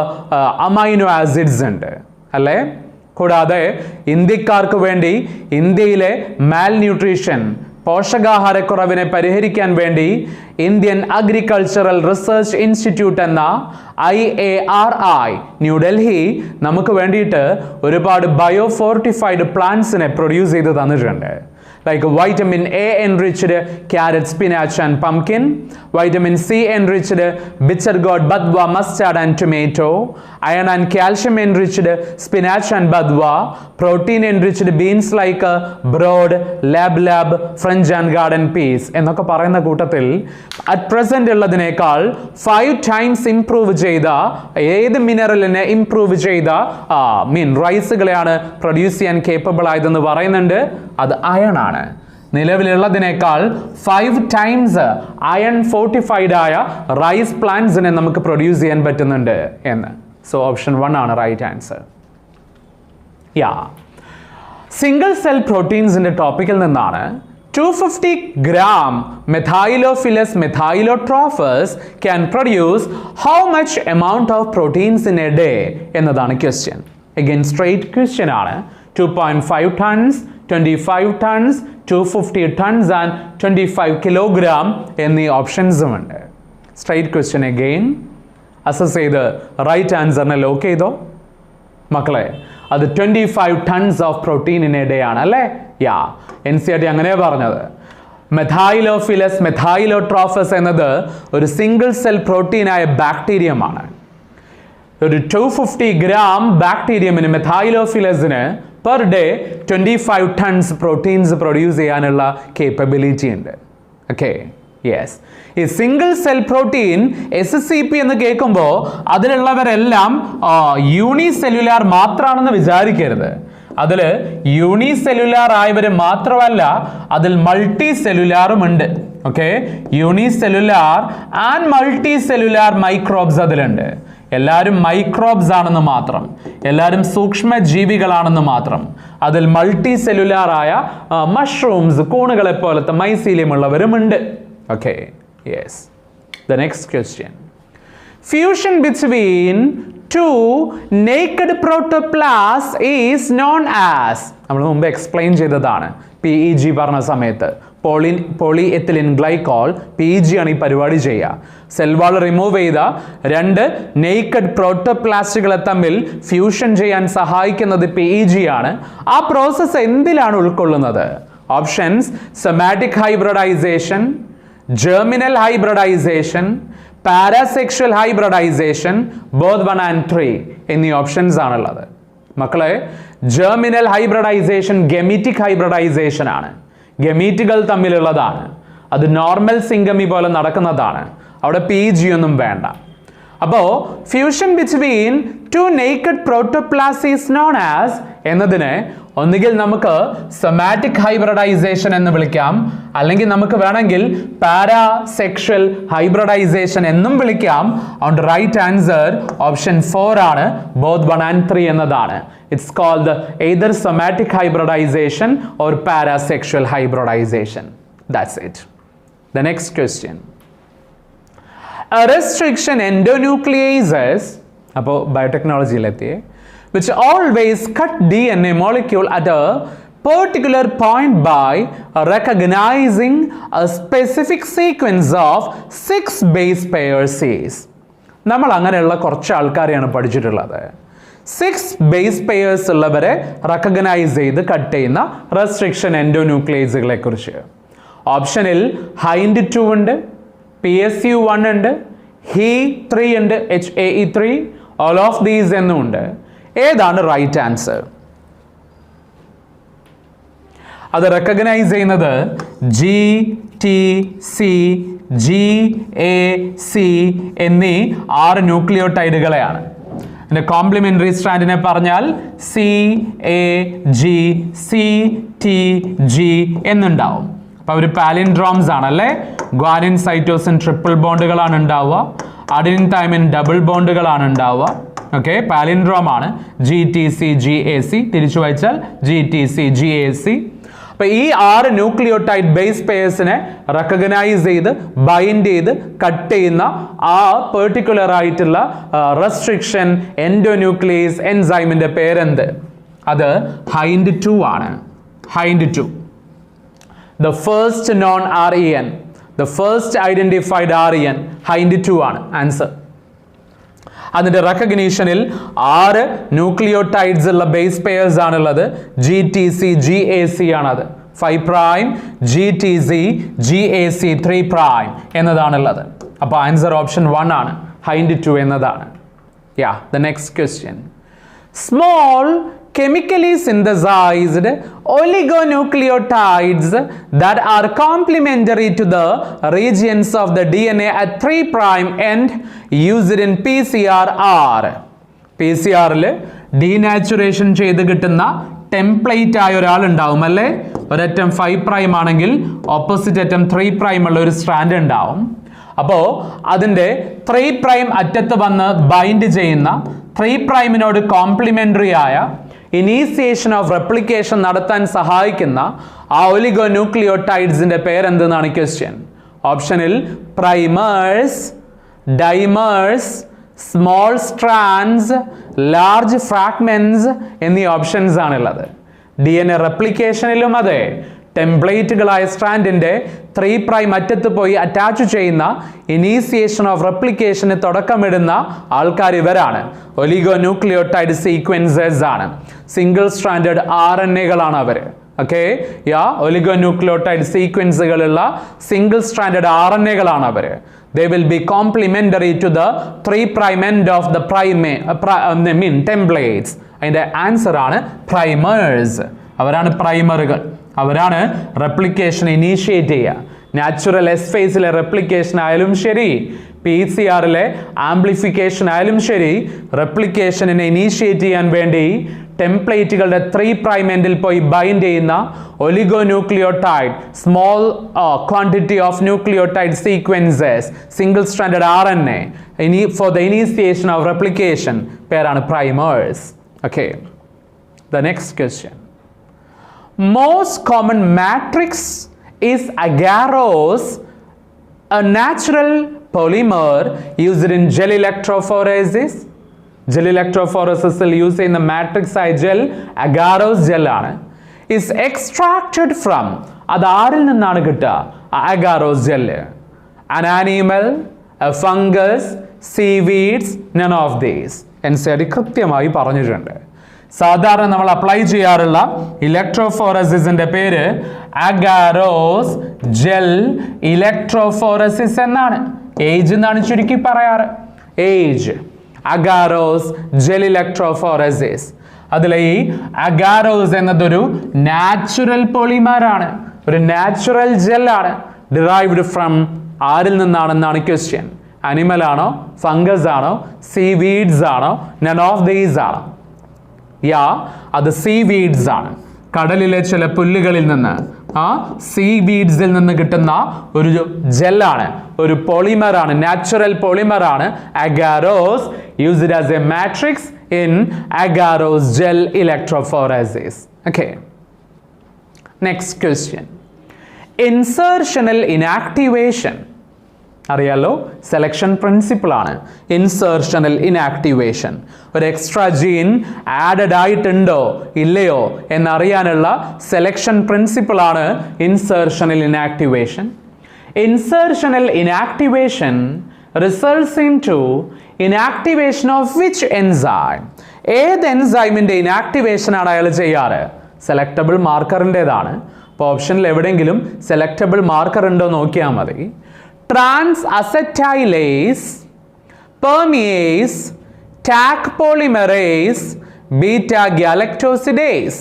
amino acids ഉണ്ട് അല്ലേ? കൂടാതെ ഇന്ത്യക്കാർക്ക് വേണ്ടി ഇന്ത്യയിലെ മാൽന്യൂട്രീഷൻ പോഷകാഹാരക്കുറവിനെ പരിഹരിക്കാൻ വേണ്ടി ഇന്ത്യൻ അഗ്രികൾച്ചറൽ റിസർച്ച് ഇൻസ്റ്റിറ്റ്യൂട്ട് എന്ന IARI ന്യൂഡൽഹി നമുക്ക് വേണ്ടിയിട്ട് ഒരുപാട് ബയോഫോർട്ടിഫൈഡ് പ്ലാന്റ്സിനെ പ്രൊഡ്യൂസ് ചെയ്ത് തന്നിട്ടുണ്ട്. Like vitamin A enriched carrot, spinach and pumpkin, vitamin C enriched bitter gourd, badwa, mustard and tomato, iron and calcium enriched spinach and badwa, protein enriched beans like broad, lab, French and garden peas. എന്നൊക്കെ പറയുന്ന കൂട്ടത്തിൽ at present ഉള്ളതിനേക്കാൾ 5 times improve ചെയ്ത ഏത് മിനറലിനെ improve ചെയ്ത റൈസുകളെയാണ് produce ചെയ്യാൻ capable ആയതെന്ന് പറയുന്നുണ്ട്. അത് അയൺ ആണ്. നിലവിലുള്ളതിനേക്കാൾ 5 times അയൺ ഫോർട്ടിഫൈഡ് ആയ റൈസ് പ്ലാന്റ്സിനെ നമുക്ക് പ്രൊഡ്യൂസ് ചെയ്യാൻ പറ്റുന്നുണ്ട് എന്ന്. സോ ഓപ്ഷൻ 1 ആണ് റൈറ്റ് ആൻസർ. സിംഗിൾ സെൽ പ്രോട്ടീൻസിന്റെ ടോപ്പിക്കിൽ നിന്നാണ് 250 gram Methylophilus methylotrophus can produce how much amount of proteins in a day എന്നതാണ് ക്വസ്റ്റ്യൻ. Again straight question ആണ്. 2.5 tons, 25 tons, 250 tons and 25 kilogram എന്നീ ഓപ്ഷൻസും ഉണ്ട്. സ്ട്രൈറ്റ് ക്വസ്റ്റ്യൻ അഗെയിൻ അസസ് ചെയ്ത് right ആൻസറിനെ lock ചെയ്തോ മക്കളെ. അത് 25 tons of protein in A day ആണ് അല്ലേ? NCERT അങ്ങനെ പറഞ്ഞത്. മെഥൈലോഫിലസ് മെഥൈലോട്രോഫസ് എന്നത് ഒരു സിംഗിൾ സെൽ പ്രോട്ടീനായ ബാക്ടീരിയമാണ്. ഒരു 250 gram ബാക്ടീരിയമിന് മെഥൈലോഫിലസിന് per day 25 tons proteins produce ചെയ്യാനുള്ള കേപ്പബിലിറ്റി ഉണ്ട്. Okay, yes. ഈ സിംഗിൾ സെൽ പ്രോട്ടീൻ SCP എന്ന് കേൾക്കുമ്പോൾ അതിലുള്ളവരെല്ലാം യൂണിസെല്ലുലാർ മാത്രമാണെന്ന് വിചാരിക്കരുത്. അതിൽ യൂണിസെല്ലുലാർ ആയവർ മാത്രമല്ല, അതിൽ മൾട്ടി സെല്ലുലാറും ഉണ്ട്. Okay, unicellular and multi cellular microbes അതിലുണ്ട്. എല്ലാവരും മൈക്രോബ്സ് ആണെന്ന് മാത്രം, എല്ലാവരും സൂക്ഷ്മ ജീവികളാണെന്ന് മാത്രം. അതിൽ മൾട്ടി സെല്ലുലാർ ആയ മഷ്റൂംസ്, കൂണുകളെ പോലത്തെ മൈസീലിയം ഉള്ളവരുമുണ്ട്. Okay, yes. The next question. Fusion between two naked protoplasts is known as, നമ്മൾ മുമ്പ് എക്സ്പ്ലെയിൻ ചെയ്തതാണ് PEG പറഞ്ഞ സമയത്ത്. പോളിഎത്തിലിൻ ഗ്ലൈക്കോൾ PEG ആണ് ഈ പരിപാടി ചെയ്യുക. സെൽ വാൾ റിമൂവ് ചെയ്ത 2 നേക്കഡ് പ്രോട്ടോപ്ലാസ്റ്റുകളെ തമ്മിൽ ഫ്യൂഷൻ ചെയ്യാൻ സഹായിക്കുന്നത് PEG ആണ്. ആ പ്രോസസ്സ് എന്തിലാണ് ഉൾക്കൊള്ളുന്നത്? Options: somatic hybridisation, germinal hybridisation, parasexual hybridisation, both 1 and 3 എന്നീ ഓപ്ഷൻസ് ആണുള്ളത്. മക്കളെ, ജെർമിനൽ ഹൈബ്രിഡൈസേഷൻ ഗെമീറ്റിക് ഹൈബ്രിഡൈസേഷൻ ആണ്. ഗെമീറ്റുകൾ തമ്മിലുള്ളതാണ്. അത് നോർമൽ സിംഗമി പോലെ നടക്കുന്നതാണ്. അവിടെ PEG ഒന്നും വേണ്ട. അപ്പോൾ fusion between 2 naked protoplast is known as എന്നതിനെ ഒന്നുകിൽ നമുക്ക് സൊമാറ്റിക് ഹൈബ്രിഡൈസേഷൻ എന്ന് വിളിക്കാം, അല്ലെങ്കിൽ നമുക്ക് വേണമെങ്കിൽ പാരാസെക്ഷൽ ഹൈബ്രിഡൈസേഷൻ എന്നും വിളിക്കാം. അതുകൊണ്ട് റൈറ്റ് ആൻസർ ഓപ്ഷൻ 4 ആണ്, ബോത്ത് 1 and 3 എന്നതാണ്. It's called either somatic hybridization or parasexual hybridization. That's it. The next question. A restriction endonucleases, അപ്പോൾ ബയോടെക്നോളജിയിലെത്തിയേ, which always cut DNA molecule at a particular point by recognizing a specific sequence of 6 base pairs is. നമ്മൾ അങ്ങനെയുള്ള കുറച്ച് ആൾക്കാരെയാണ് പഠിച്ചിട്ടുള്ളത്. 6 base pairs ഉള്ളവരെ recognise ചെയ്ത് cut ചെയ്യുന്ന restriction എൻഡോന്യൂക്ലിയേസുകളെ കുറിച്ച്. ഓപ്ഷനിൽ ഹൈൻഡ് 2 ഉണ്ട്, PSU 1 ഉണ്ട്, HE3 ഉണ്ട്, HAE3, all of these എന്നുണ്ട്. ഏതാണ് റൈറ്റ് ആൻസർ? അത് റെക്കഗ്നൈസ് ചെയ്യുന്നത് GTC, GAC എന്നീ 6 ന്യൂക്ലിയോടൈഡുകളെയാണ്. അതിൻ്റെ കോംപ്ലിമെൻ്ററി സ്ട്രാൻഡിനെ പറഞ്ഞാൽ CAG, CTG എന്നുണ്ടാവും. അപ്പോൾ അവർ പാലിൻഡ്രോംസ് ആണല്ലേ. ഗ്വാനിൻ സൈറ്റോസിൻ ട്രിപ്പിൾ ബോണ്ടുകളാണ് ഉണ്ടാവുക, അഡിനിൻ തൈമിൻ ഡബിൾ ബോണ്ടുകളാണ് ഉണ്ടാവുക. ഓക്കെ, പാലിൻഡ്രോം ആണ് GTC, GAC. തിരിച്ചു വായിച്ചാൽ GTC, GAC. അപ്പോൾ ഈ 6 ന്യൂക്ലിയോടൈഡ് ബേസ് പെയർസിനെ റെക്കഗ്നൈസ് ചെയ്ത് ബൈൻഡ് ചെയ്ത് കട്ട് ചെയ്യുന്ന ആ പെർട്ടിക്കുലർ ആയിട്ടുള്ള റെസ്ട്രിക്ഷൻ എൻഡോന്യൂക്ലിയസ് എൻസൈമിന്റെ പേരെന്ത്? അത് ഹൈൻഡ് 2 ആണ്. Hind 2. The first known REN, the first identified REN hind 2 ആണ് ആൻസർ. അതിന്റെ റെക്കഗ്നീഷനിൽ 6 ന്യൂക്ലിയോടൈഡ്സ് ഉള്ള ബേസ് പെയർസ് ആണുള്ളത്. GTC GAC ആണത്. 5 പ്രൈം GTC GAC 3 പ്രൈം എന്നതാണുള്ളത്. അപ്പോൾ ആൻസർ ഓപ്ഷൻ 1 ആണ്, ഹൈൻഡ് 2 എന്നതാണ്. The next question. Small chemically synthesized oligonucleotides that are complementary to the regions of the DNA at 3 prime end used in PCR are. PCR-ൽ denaturation ചെയ്ത് കിട്ടുന്ന template ആയ ഒരാൾ ഉണ്ടാവും അല്ലേ? ഒരറ്റം 5 പ്രൈം ആണെങ്കിൽ ഓപ്പോസിറ്റ് അറ്റം 3 പ്രൈം ഉള്ള ഒരു സ്ട്രാൻഡ് ഉണ്ടാവും. അപ്പോൾ അതിൻ്റെ 3 പ്രൈം അറ്റത്ത് വന്ന് ബൈൻഡ് ചെയ്യുന്ന 3 പ്രൈമിനോട് കോംപ്ലിമെൻ്ററി ആയ ഇനീസിയേഷൻ ഓഫ് റെപ്ലിക്കേഷൻ നടത്താൻ സഹായിക്കുന്ന ആ ഒലിഗോന്യൂക്ലിയോടൈഡ്സിന്റെ പേരെന്തെന്നാണ് ക്വസ്റ്റ്യൻ. ഓപ്ഷനിൽ primers, dimers, small strands, large fragments എന്നീ ഓപ്ഷൻസ് ആണുള്ളത്. DNA റെപ്ലിക്കേഷനിലും അതെ, ടെംപ്ലേറ്റുകളായ സ്ട്രാൻഡിന്റെ 3 പ്രൈം അറ്റത്ത് പോയി അറ്റാച്ച് ചെയ്യുന്ന ഇനീസിയേഷൻ ഓഫ് റെപ്ലിക്കേഷന് തുടക്കമിടുന്ന ആൾക്കാർ ഇവരാണ്. ഒലിഗോന്യൂക്ലിയോടൈഡ് സീക്വൻസസ് ആണ്. സിംഗിൾ സ്ട്രാൻഡഡ് RNA-കളാണ് അവർ. ഓക്കെ, ഒലിഗോന്യൂക്ലിയോടൈഡ് സീക്വൻസുകളുള്ള സിംഗിൾ സ്ട്രാൻഡഡ് RNA-കളാണ് അവർ. They will be complementary to the 3 prime end of the templates. അതിന്റെ ആൻസർ ആണ് പ്രൈമേഴ്സ്. അവരാണ് പ്രൈമറുകൾ. അവരാണ് റെപ്ലിക്കേഷൻ ഇനീഷ്യേറ്റ് ചെയ്യുക. നാച്ചുറൽ എസ് ഫേസിലെ റെപ്ലിക്കേഷൻ ആയാലും ശരി, PCR-ലെ ആംപ്ലിഫിക്കേഷൻ ആയാലും ശരി, റെപ്ലിക്കേഷനെ ഇനീഷ്യേറ്റ് ചെയ്യാൻ വേണ്ടി ടെംപ്ലേറ്റുകളുടെ 3 പ്രൈം എൻഡിൽ പോയി ബൈൻഡ് ചെയ്യുന്ന oligonucleotide small quantity of nucleotide sequences single stranded RNA for the initiation of replication പേരാണ് primers. Okay, the next question. Most common matrix is agarose, a natural polymer used in gel electrophoresis. Gel electrophoresis use in the matrix gel agarose gel ആണ്. Is extracted from, അത് ആരിൽ നിന്നാണ് കിട്ടുക? agarose gel. An animal, a fungus, seaweeds, none of these. NCERT കൃത്യമായി പറഞ്ഞിട്ടുണ്ട്. സാധാരണ നമ്മൾ apply ചെയ്യാറുള്ള ഇലക്ട്രോഫോറസിന്റെ പേര് അഗാരോസ് ജെൽ ഇലക്ട്രോഫോറസിസ് എന്നാണ്. ഏജ് എന്നാണ് ചുരുക്കി പറയാറ്. AGE agarose gel electrophoresis. അതിലെ ഈ അഗാരോസ് എന്നതൊരു നാച്ചുറൽ പോളിമറാണ്, ഒരു നാച്ചുറൽ ജെല്ലാണ്. ഡിറൈവ്ഡ് ഫ്രം ആരിൽ നിന്നാണെന്നാണ് ക്വസ്റ്റ്യൻ. അനിമൽ ആണോ, ഫംഗസ് ആണോ, സീവീഡ്സ് ആണോ, നൺ ഓഫ് ദീസ് ആണോ? അത് സീവീഡ്സ് ആണ്. കടലിലെ ചില പുല്ലുകളിൽ നിന്ന്, ആ സീവീഡ്സിൽ നിന്ന് കിട്ടുന്ന ഒരു ജെല്ലാണ്, ഒരു പോളിമറാണ്, നാച്ചുറൽ പോളിമറാണ് agarose. Used as a matrix in agarose gel electrophoresis. Okay, next question. Insertional inactivation അറിയാലോ, സെലക്ഷൻ പ്രിൻസിപ്പിൾ ആണ്. ഇൻസർഷണൽ ഇനാക്ടിവേഷൻ, ഒരു എക്സ്ട്രാ ജീൻ ആഡഡ് ആയിട്ടുണ്ടോ ഇല്ലയോ എന്നറിയാനുള്ള സെലക്ഷൻ പ്രിൻസിപ്പിൾ ആണ് insertional inactivation. Insertional inactivation results in to inactivation of which enzyme? ഏത് എൻസൈമിൻ്റെ inactivation ആണ് അയാൾ ചെയ്യാറ്? സെലക്ടബിൾ മാർക്കറിൻ്റെതാണ്. അപ്പോൾ ഓപ്ഷനിൽ എവിടെയെങ്കിലും സെലക്ടബിൾ മാർക്കർ ഉണ്ടോ നോക്കിയാൽ മതി. Trans-acetylase, permease, Taq polymerase, beta-galactosidase.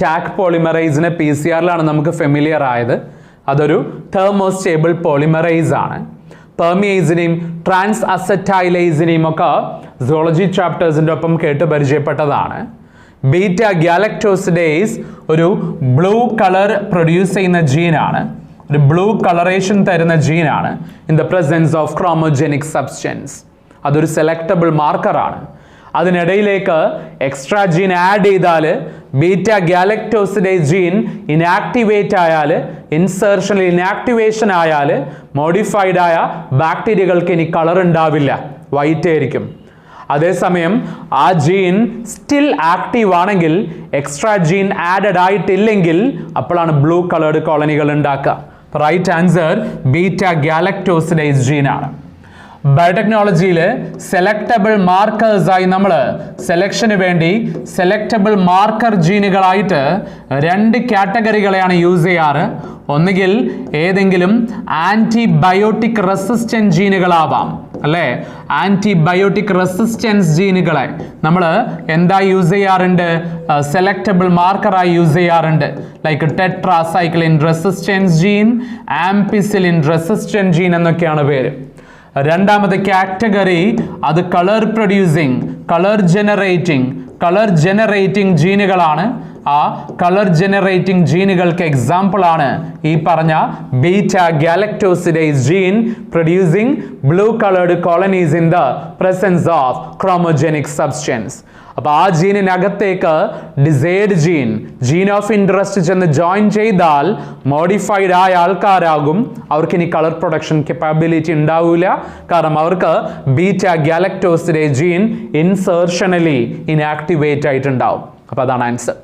Taq polymerase PCR-ലാണ് നമുക്ക് ഫെമിലിയർ ആയത്. അതൊരു തെർമോസ്റ്റേബിൾ പോളിമറൈസ് ആണ്. പെർമിയേസിനെയും ട്രാൻസ്-അസറ്റൈലേസിനെയും ഒക്കെ സുവോളജി ചാപ്റ്റേഴ്സിൻ്റെ ഒപ്പം കേട്ട് പരിചയപ്പെട്ടതാണ്. ബീറ്റ-ഗാലക്ടോസിഡേസ് ഒരു ബ്ലൂ കളർ പ്രൊഡ്യൂസ് ചെയ്യുന്ന ജീനാണ്, ഒരു ബ്ലൂ കളറേഷൻ തരുന്ന ജീനാണ്. In the presence of chromogenic substance. അതൊരു സെലക്ടബിൾ മാർക്കറാണ്. അതിനിടയിലേക്ക് എക്സ്ട്രാ ജീൻ ആഡ് ചെയ്താൽ ബീറ്റ ഗാലക്ടോസിഡേസ് ജീൻ ഇനാക്ടിവേറ്റ് ആയാൽ, ഇൻസേർഷനിൽ ഇനാക്ടിവേഷൻ ആയാൽ മോഡിഫൈഡ് ആയ ബാക്ടീരിയകൾക്ക് ഇനി കളർ ഉണ്ടാവില്ല, വൈറ്റ് ആയിരിക്കും. അതേസമയം ആ ജീൻ സ്റ്റിൽ ആക്റ്റീവ് ആണെങ്കിൽ, എക്സ്ട്രാ ജീൻ ആഡഡ് ആയിട്ടില്ലെങ്കിൽ അപ്പോഴാണ് ബ്ലൂ കളേർഡ് കോളനികൾ ഉണ്ടാക്കുക. റൈറ്റ് ആൻസർ ബീറ്റ ഗാലക്ടോസിഡേസ് ജീനാണ്. ബയോടെക്നോളജിയിൽ സെലക്ടബിൾ മാർക്കേഴ്സായി നമ്മൾ സെലക്ഷന് വേണ്ടി സെലക്ടബിൾ മാർക്കർ ജീനുകളായിട്ട് 2 കാറ്റഗറികളെയാണ് യൂസ് ചെയ്യാറ്. ഒന്നുകിൽ ഏതെങ്കിലും ആൻറ്റിബയോട്ടിക് റെസിസ്റ്റൻറ്റ് ജീനുകളാവാം, അല്ലേ? ആൻറ്റിബയോട്ടിക് റെസിസ്റ്റൻസ് ജീനുകളെ നമ്മൾ എന്താ യൂസ് ചെയ്യാറുണ്ട്? സെലക്ടബിൾ മാർക്കറായി യൂസ് ചെയ്യാറുണ്ട്. Like tetracycline resistance gene, ampicillin resistant gene എന്നൊക്കെയാണ് പേര്. രണ്ടാമത്തെ കാറ്റഗറി അത് കളർ പ്രൊഡ്യൂസിങ്, കളർ ജനറേറ്റിംഗ് ജീനുകളാണ്. ആ കളർ ജനറേറ്റിംഗ് ജീനുകൾക്ക് എക്സാമ്പിൾ ആണ് ഈ പറഞ്ഞ beta galactosidase gene producing blue coloured colonies in the presence of chromogenic substance. അപ്പോൾ ആ ജീനിനകത്തേക്ക് ഡിസൈർഡ് ജീൻ ഓഫ് ഇൻട്രസ്റ്റ് ചെന്ന് ജോയിൻ ചെയ്താൽ മോഡിഫൈഡ് ആയ ആൾക്കാരാകും. അവർക്ക് ഇനി കളർ പ്രൊഡക്ഷൻ കപ്പാബിലിറ്റി ഉണ്ടാവില്ല, കാരണം അവർക്ക് ബീറ്റ ഗാലക്ടോസിഡേസ് ജീൻ ഇൻസേർഷനലി ഇനാക്ടിവേറ്റ് ആയിട്ടുണ്ടാവും. അപ്പോൾ അതാണ് answer.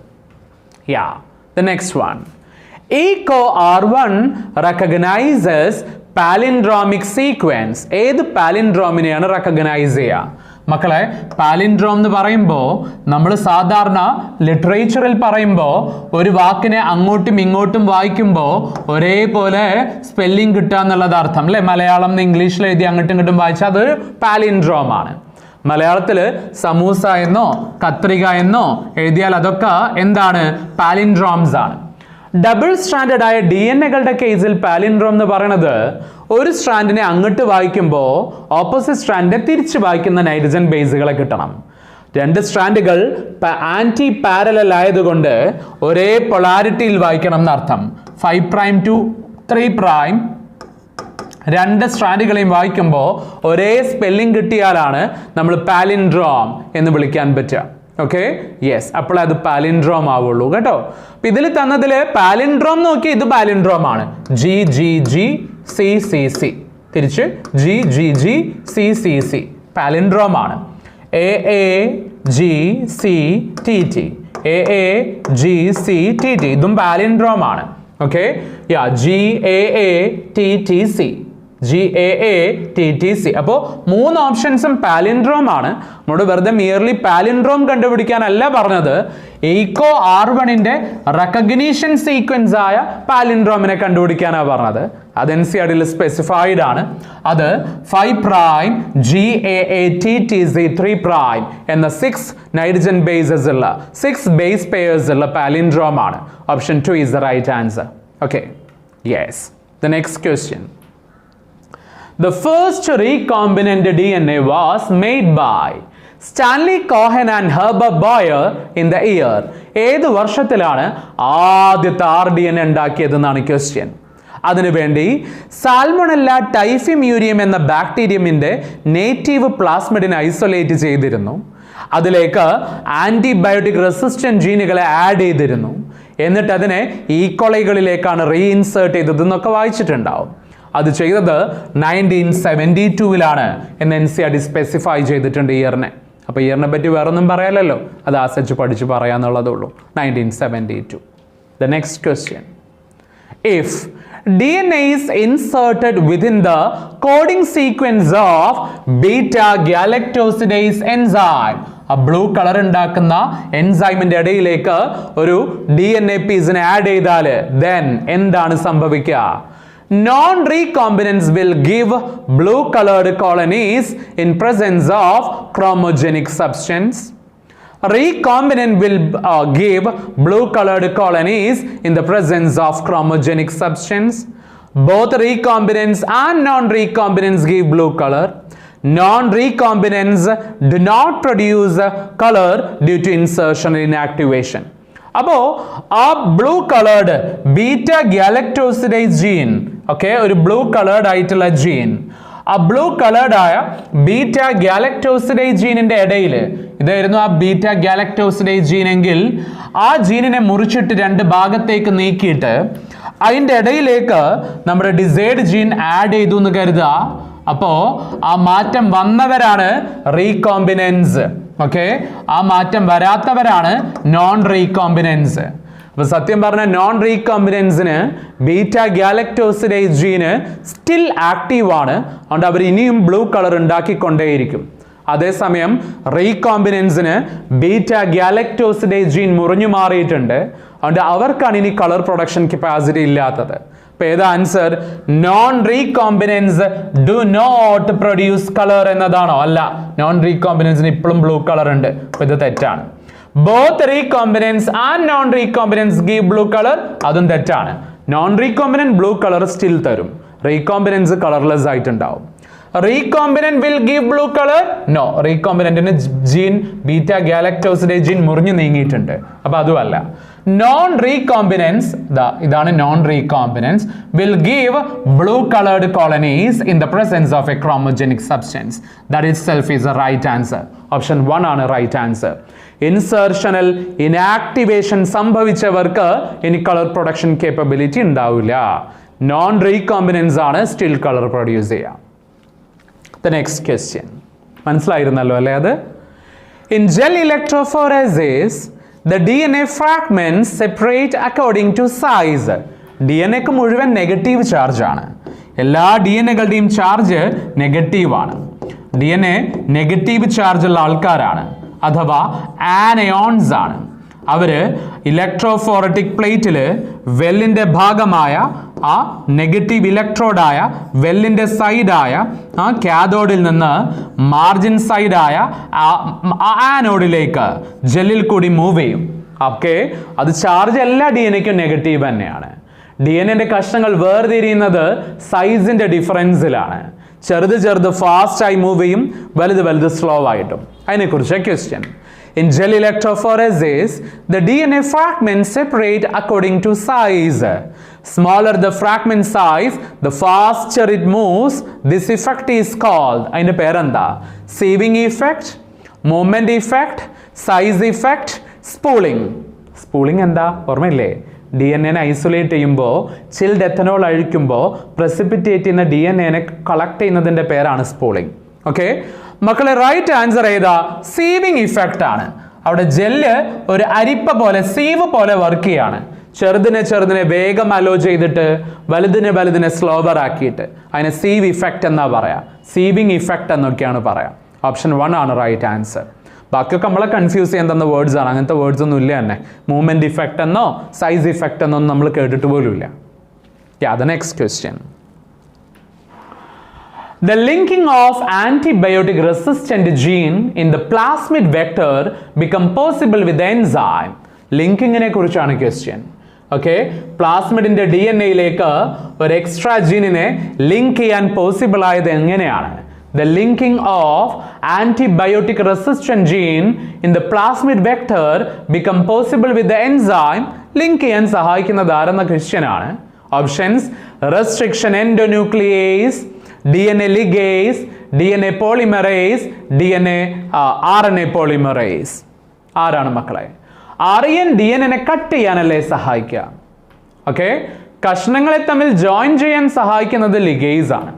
The next one. EcoR1 recognizes palindromic sequence. ഏത് പാലിൻഡ്രോമിനെയാണ് റെക്കഗ്നൈസ് ചെയ്യുക? മക്കളെ, പാലിൻഡ്രോം എന്ന് പറയുമ്പോൾ നമ്മൾ സാധാരണ ലിറ്ററേച്ചറിൽ പറയുമ്പോൾ ഒരു വാക്കിനെ അങ്ങോട്ടും ഇങ്ങോട്ടും വായിക്കുമ്പോൾ ഒരേപോലെ സ്പെല്ലിംഗ് കിട്ടുക എന്നുള്ളത് അർത്ഥം, അല്ലേ? മലയാളം ഇംഗ്ലീഷിൽ എഴുതി അങ്ങോട്ടും ഇങ്ങോട്ടും വായിച്ചാൽ അതൊരു പാലിൻഡ്രോം ആണ്. മലയാളത്തിൽ സമൂസ എന്നോ കത്രിക എന്നോ എഴുതിയാൽ അതൊക്കെ എന്താണ്? പാലിൻഡ്രോംസ് ആണ്. ഡബിൾ സ്ട്രാൻഡഡ് ആയ DNA-കളുടെ കേസിൽ പാലിൻഡ്രോം എന്ന് പറയുന്നത് ഒരു സ്ട്രാൻഡിനെ അങ്ങോട്ട് വായിക്കുമ്പോൾ ഓപ്പോസിറ്റ് സ്ട്രാൻഡിനെ തിരിച്ച് വായിക്കുന്ന നൈട്രജൻ ബേസുകളെ കിട്ടണം. 2 സ്ട്രാൻഡുകൾ ആൻറ്റി പാരലൽ ആയതുകൊണ്ട് ഒരേ പൊളാരിറ്റിയിൽ വായിക്കണം എന്നർത്ഥം. 5' to 3', 2 സ്ട്രാൻഡുകളെയും വായിക്കുമ്പോൾ ഒരേ സ്പെല്ലിംഗ് കിട്ടിയാലാണ് നമ്മൾ പാലിൻഡ്രോം എന്ന് വിളിക്കാൻ പറ്റുക. ഓക്കെ, യെസ്, അപ്പോൾ അത് പാലിൻഡ്രോം ആവുള്ളൂ കേട്ടോ. അപ്പം ഇതിൽ തന്നതിൽ പാലിൻഡ്രോം നോക്കി, ഇത് പാലിൻഡ്രോം ആണ്. GGGCCC, തിരിച്ച് GGGCCC പാലിൻഡ്രോം ആണ്. AAGCTT, AAGCTT ഇതും പാലിൻഡ്രോം ആണ്. Okay, GAATTC, GAATTC. അപ്പോൾ 3 ഓപ്ഷൻസും പാലിൻഡ്രോം ആണ്. നമ്മൾ വെറുതെ മിയർലി പാലിൻഡ്രോം കണ്ടുപിടിക്കാനല്ല പറഞ്ഞത്, EcoR1ന്റെ റെക്കഗ്നീഷൻ സീക്വൻസ് ആയ പാലിൻഡ്രോമിനെ കണ്ടുപിടിക്കാനാണ് പറഞ്ഞത്. അത് NCERTയിൽ സ്പെസിഫൈഡ് ആണ്. അത് 5' GAATTC 3' എന്ന 6 നൈട്രജൻ ബേസസ് ഉള്ള 6 ബേസ് പെയർസ് ഉള്ള പാലിൻഡ്രോം ആണ്. Option 2 is the right answer. Okay, yes. The next question. The first recombinant DNA was made by Stanley Cohen and Herbert Boyer in the year. ഏത് വർഷത്തിലാണ് ആദ്യത്തെ RDNA ഉണ്ടാക്കിയതെന്നാണ് question. അതിനുവേണ്ടി സാൽമണല്ല ടൈഫിമ്യൂരിയം എന്ന ബാക്ടീരിയമിൻ്റെ native പ്ലാസ്മിഡിനെ isolate ചെയ്തിരുന്നു. അതിലേക്ക് antibiotic resistant ജീനുകളെ add ചെയ്തിരുന്നു. എന്നിട്ട് അതിനെ ഈക്കോളൈകളിലേക്കാണ് റീഇൻസേർട്ട് ചെയ്തതെന്നൊക്കെ വായിച്ചിട്ടുണ്ടാവും. അത് ചെയ്തത് 1972 എന്ന് NCERT സ്പെസിഫൈ ചെയ്തിട്ടുണ്ട് ഇയറിനെ. അപ്പോൾ ഇയറിനെ പറ്റി വേറൊന്നും പറയാലല്ലോ, അത് ആസച്ച് പഠിച്ച് പറയാന്നുള്ളതേ ഉള്ളൂ. 1972. The next question. If DNA is inserted within the coding sequence of beta galactosidase enzyme, ആ ബ്ലൂ കളർ ഉണ്ടാക്കുന്ന എൻസൈമിന്റെ ഇടയിലേക്ക് ഒരു DNA പീസിനെ ആഡ് ചെയ്താൽ then എന്താണ് സംഭവിക്കുക? Non-recombinants will give blue-colored colonies in presence of chromogenic substance. Recombinant will give blue-colored colonies in the presence of chromogenic substance. Both recombinants and non-recombinants give blue color. Non-recombinants do not produce color due to insertion or inactivation. അപ്പോൾ ആ blue coloured beta galactosidase gene, okay, ഒരു blue coloured ആയിട്ടുള്ള gene, ആ blue coloured ആയ beta galactosidase ജീനിന്റെ ഇടയിൽ, ഇതായിരുന്നു ആ ബീറ്റ ഗാലക്ടോസിഡേസ് ജീൻ എങ്കിൽ ആ ജീനിനെ മുറിച്ചിട്ട് രണ്ട് ഭാഗത്തേക്ക് നീക്കിയിട്ട് അതിൻ്റെ ഇടയിലേക്ക് നമ്മുടെ ഡിസൈർഡ് ജീൻ ആഡ് ചെയ്തു എന്ന് കരുതുക. അപ്പോൾ ആ മാറ്റം വന്നവരാണ് റീകോമ്പിനൻസ്. ഓക്കെ, ആ മാറ്റം വരാത്തവരാണ് നോൺ റീകോമ്പിനൻസ്. അപ്പൊ സത്യം പറഞ്ഞ നോൺ റീകോമ്പിനൻസിന് ബീറ്റ ഗാലക്ടോസിഡേസ് ജീന് സ്റ്റിൽ ആക്റ്റീവ് ആണ്. അതുകൊണ്ട് അവർ ഇനിയും ബ്ലൂ കളർ ഉണ്ടാക്കിക്കൊണ്ടേയിരിക്കും. അതേസമയം റീകോമ്പിനൻസിന് ബീറ്റ ഗാലക്ടോസിഡേസ് ജീൻ മുറിഞ്ഞു മാറിയിട്ടുണ്ട്. അതുകൊണ്ട് അവർക്കാണ് ഇനി കളർ പ്രൊഡക്ഷൻ കപ്പാസിറ്റി ഇല്ലാത്തത്. അപ്പൊ ഏതാ answer? Non recombinants do not produce colour എന്നതാണോ? അല്ല, നോൺ റീകോമ്പിനൻസിന് ഇപ്പോഴും ബ്ലൂ കളർ ഉണ്ട്. അപ്പൊ ഇത് തെറ്റാണ്. Both recombinants and non recombinants give blue colour, അതും തെറ്റാണ്. Non recombinant blue colour still തരും, റീകോമ്പിനൻസ് കളർലെസ് ആയിട്ടുണ്ടാവും. Recombinant will give blue colour? No, റീകോമ്പിനന്റിന് ജീൻ ബീറ്റ ഗാലക്ടോസിഡേസ് ജീൻ മുറിഞ്ഞു നീങ്ങിയിട്ടുണ്ട്. അപ്പൊ അതുമല്ല. നോൺ റീകോമ്പിനൻസ്, ഇതാണ് non recombinants, will give blue coloured colonies in the presence of a chromogenic substance. That itself is a right answer. Option 1 ആണ് right answer. Insertional inactivation സംഭവിച്ചവർക്ക് ഇനി colour production capability ഉണ്ടാവില്ല. Non recombinants ആണ് still colour produce ചെയ്യുക. The next question. മനസ്സിലായിരുന്നല്ലോ അല്ലേ അത്? In gel electrophoresis, the DNA fragments separate according to size. DNAക്ക് മുഴുവൻ negative charge ആണ്. എല്ലാ DNAകളുടെയും ചാർജ് നെഗറ്റീവ് ആണ്. DNA നെഗറ്റീവ് ചാർജ് ഉള്ള ആൾക്കാരാണ്, അഥവാ ആനയോൺസ് ആണ്. അവര് ഇലക്ട്രോഫോററ്റിക് പ്ലേറ്റിൽ വെല്ലിന്റെ ഭാഗമായ ആ നെഗറ്റീവ് ഇലക്ട്രോഡായ വെല്ലിന്റെ സൈഡായ ആ കാഥോഡിൽ നിന്ന് മാർജിൻ സൈഡായ ആനോഡിലേക്ക് ജെല്ലിൽ കൂടി മൂവ് ചെയ്യും. ഓക്കെ, അത് ചാർജ് എല്ലാ DNA-ക്കും നെഗറ്റീവ് തന്നെയാണ്. DNA-ന്റെ കഷ്ണങ്ങൾ വേർതിരിയുന്നത് സൈസിന്റെ ഡിഫറൻസിലാണ്. ചെറുത് ഫാസ്റ്റായി മൂവ് ചെയ്യും, വലുത് സ്ലോ ആയിട്ടും. അതിനെക്കുറിച്ച് question. In gel electrophoresis, the DNA fragments separate according to size. Smaller the fragment size, the faster it moves. This effect is called, അതിന്റെ പേരെന്താ? Sieving effect, moment effect, size effect, spooling. Spooling എന്താ? ഓർമ്മയില്ലേ? DNA-നെ isolate ചെയ്യുമ്പോൾ chilled ethanol അഴിക്കുമ്പോൾ precipitate ചെയ്യുന്ന DNA-നെ collect ചെയ്യുന്നതിൻ്റെ പേരാണ് സ്പൂളിംഗ്. Okay മക്കളെ, right answer ഏതാ? സീവിങ് ഇഫക്റ്റ് ആണ്. അവിടെ ജെല്ല് ഒരു അരിപ്പ പോലെ, സീവ് പോലെ വർക്ക് ചെയ്യാണ്. ചെറുതിനെ വേഗം അലോ ചെയ്തിട്ട് വലുതിനെ സ്ലോവർ ആക്കിയിട്ട് അതിനെ സീവ് ഇഫക്റ്റ് എന്നാ പറയാ, സീവിങ് ഇഫക്റ്റ് എന്നൊക്കെയാണ് പറയാം. ഓപ്ഷൻ 1 ആണ് റൈറ്റ് ആൻസർ. ബാക്കിയൊക്കെ നമ്മളെ കൺഫ്യൂസ് ചെയ്യാൻ തന്ന വേർഡ്സ് ആണ്. അങ്ങനത്തെ വേർഡ്സ് ഒന്നും ഇല്ല തന്നെ. മൂവ്മെന്റ് ഇഫക്റ്റ് എന്നോ സൈസ് ഇഫക്റ്റ് എന്നോ നമ്മൾ കേട്ടിട്ട് പോലും ഇല്ല. The next question. The linking of antibiotic resistant gene in the plasmid vector become possible with the enzyme. ലിങ്കിങ്ങിനെ കുറിച്ചാണ് ക്വസ്റ്റ്യൻ. ഓക്കെ, പ്ലാസ്മിഡിന്റെ DNA-യിലേക്ക് ഒരു എക്സ്ട്രാ ജീനിനെ ലിങ്ക് ചെയ്യാൻ പോസിബിൾ ആയത് എങ്ങനെയാണ്? The linking of antibiotic resistant gene in the plasmid vector become possible with the enzyme. Link ചെയ്യാൻ സഹായിക്കുന്നത് ആരെന്ന question ആണ്. Options: restriction endonuclease, DNA ligase, DNA polymerase, RNA polymerase. ആരാണ് മക്കളെ? RN DNA cut ചെയ്യാനല്ലേ സഹായിക്കുക. Okay, കഷ്ണങ്ങളെ തമ്മിൽ join ചെയ്യാൻ സഹായിക്കുന്നത് ligase ആണ്.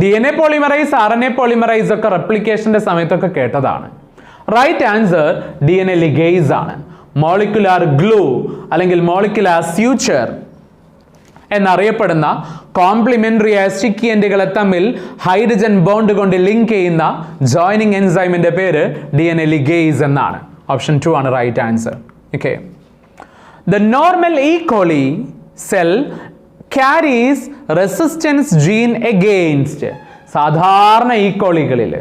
DNA പോളിമറൈസ്, RNA പോളിമറൈസ് ഒക്കെ റെപ്ലിക്കേഷന്റെ സമയത്തൊക്കെ കേട്ടതാണ്. റൈറ്റ് ആൻസർ DNA ലിഗേസ് ആണ്. മോളിക്കുലാർ ഗ്ലൂ അല്ലെങ്കിൽ മോളിക്കുലാർ സ്യൂച്ചർ എന്നറിയപ്പെടുന്ന കോംപ്ലിമെന്ററി സ്റ്റിക്കിയന്റുകളെ തമ്മിൽ ഹൈഡ്രജൻ ബോണ്ട് കൊണ്ട് ലിങ്ക് ചെയ്യുന്ന ജോയിനിങ് എൻസൈമിന്റെ പേര് DNA ലിഗേസ് എന്നാണ്. ഓപ്ഷൻ 2 ആണ് right answer. Okay, the normal E. coli cell carries resistance gene against. സാധാരണ E. coliകളിൽ,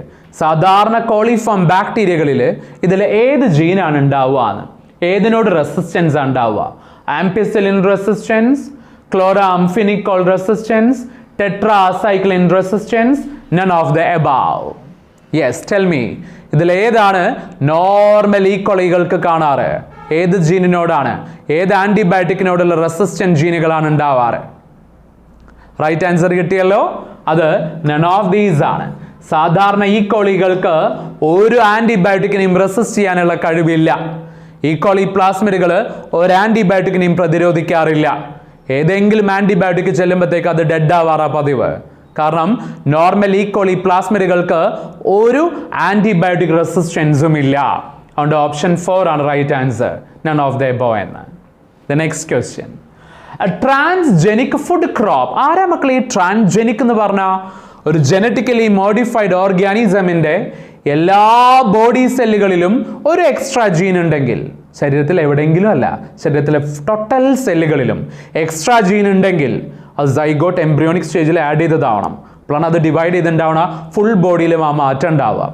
സാധാരണ കോളിഫോം ബാക്ടീരിയകളിൽ ഇതിൽ ഏത് ജീനാണ് ഉണ്ടാവുക? ഏതിനോട് റെസിസ്റ്റൻസ് ഉണ്ടാവുക? Ampicillin resistance, chloramphenicol resistance, tetracycline resistance, none of the above. Yes, tell me, ഇതിൽ ഏതാണ് നോർമൽ E. coliകൾക്ക് കാണാറ്? ഏത് ജീനിനോടാണ്, ഏത് ആന്റിബയോട്ടിക്കിനോടുള്ള റെസിസ്റ്റന്റ് ജീനുകളാണ് ഉണ്ടാവാറ്? റൈറ്റ് ആൻസർ കിട്ടിയല്ലോ. അത് none of these ആണ്. സാധാരണ ഈ കോളികൾക്ക് ഒരു ആന്റിബയോട്ടിക്കിനെയും റെസിസ്റ്റ് ചെയ്യാനുള്ള കഴിവില്ല. ഈ കോളി പ്ലാസ്മിഡുകൾ ഒരു ആന്റിബയോട്ടിക്കിനെയും പ്രതിരോധിക്കാറില്ല. ഏതെങ്കിലും ആന്റിബയോട്ടിക് ചെല്ലുമ്പോഴത്തേക്ക് അത് ഡെഡ് ആവാറാ പതിവ്. കാരണം നോർമൽ ഈ കോളി പ്ലാസ്മിഡുകൾക്ക് ഒരു ആന്റിബയോട്ടിക് റെസിസ്റ്റൻസും ഇല്ല. അതുകൊണ്ട് ഓപ്ഷൻ 4 ആണ് right answer, none of the above എന്ന്. The next question, transgenic food crop. ആരാ മക്കളെ ഈ ട്രാൻസ്ജെനിക് എന്ന് പറഞ്ഞാൽ? ഒരു ജനറ്റിക്കലി മോഡിഫൈഡ് ഓർഗാനിസമിന്റെ എല്ലാ ബോഡി സെല്ലുകളിലും ഒരു എക്സ്ട്രാ ജീൻ ഉണ്ടെങ്കിൽ, ശരീരത്തിൽ എവിടെയെങ്കിലും അല്ല, ശരീരത്തിലെ ടോട്ടൽ സെല്ലുകളിലും എക്സ്ട്രാ ജീൻ ഉണ്ടെങ്കിൽ അത് സൈഗോട്ട് എംബ്രിയോണിക് സ്റ്റേജിൽ ആഡ് ചെയ്തതാവണം. അപ്പോഴാണ് അത് ഡിവൈഡ് ചെയ്തിട്ടുണ്ടാവണം, ഫുൾ ബോഡിയിലും ആ മാറ്റം ഉണ്ടാവുക.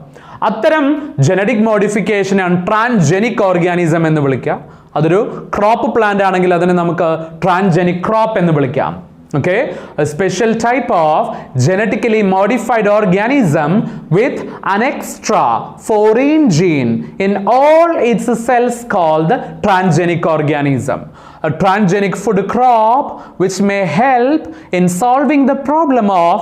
അത്തരം ജനറ്റിക് മോഡിഫിക്കേഷനാണ് ട്രാൻസ്ജെനിക് ഓർഗാനിസം എന്ന് വിളിക്കുക. അതൊരു ക്രോപ്പ് പ്ലാന്റ് ആണെങ്കിൽ അതിനെ നമുക്ക് ട്രാൻസ്ജെനിക് ക്രോപ്പ് എന്ന് വിളിക്കാം. Okay, a special type of genetically modified organism with an extra foreign gene in all its cells called the transgenic organism. A transgenic food crop which may help in solving the problem of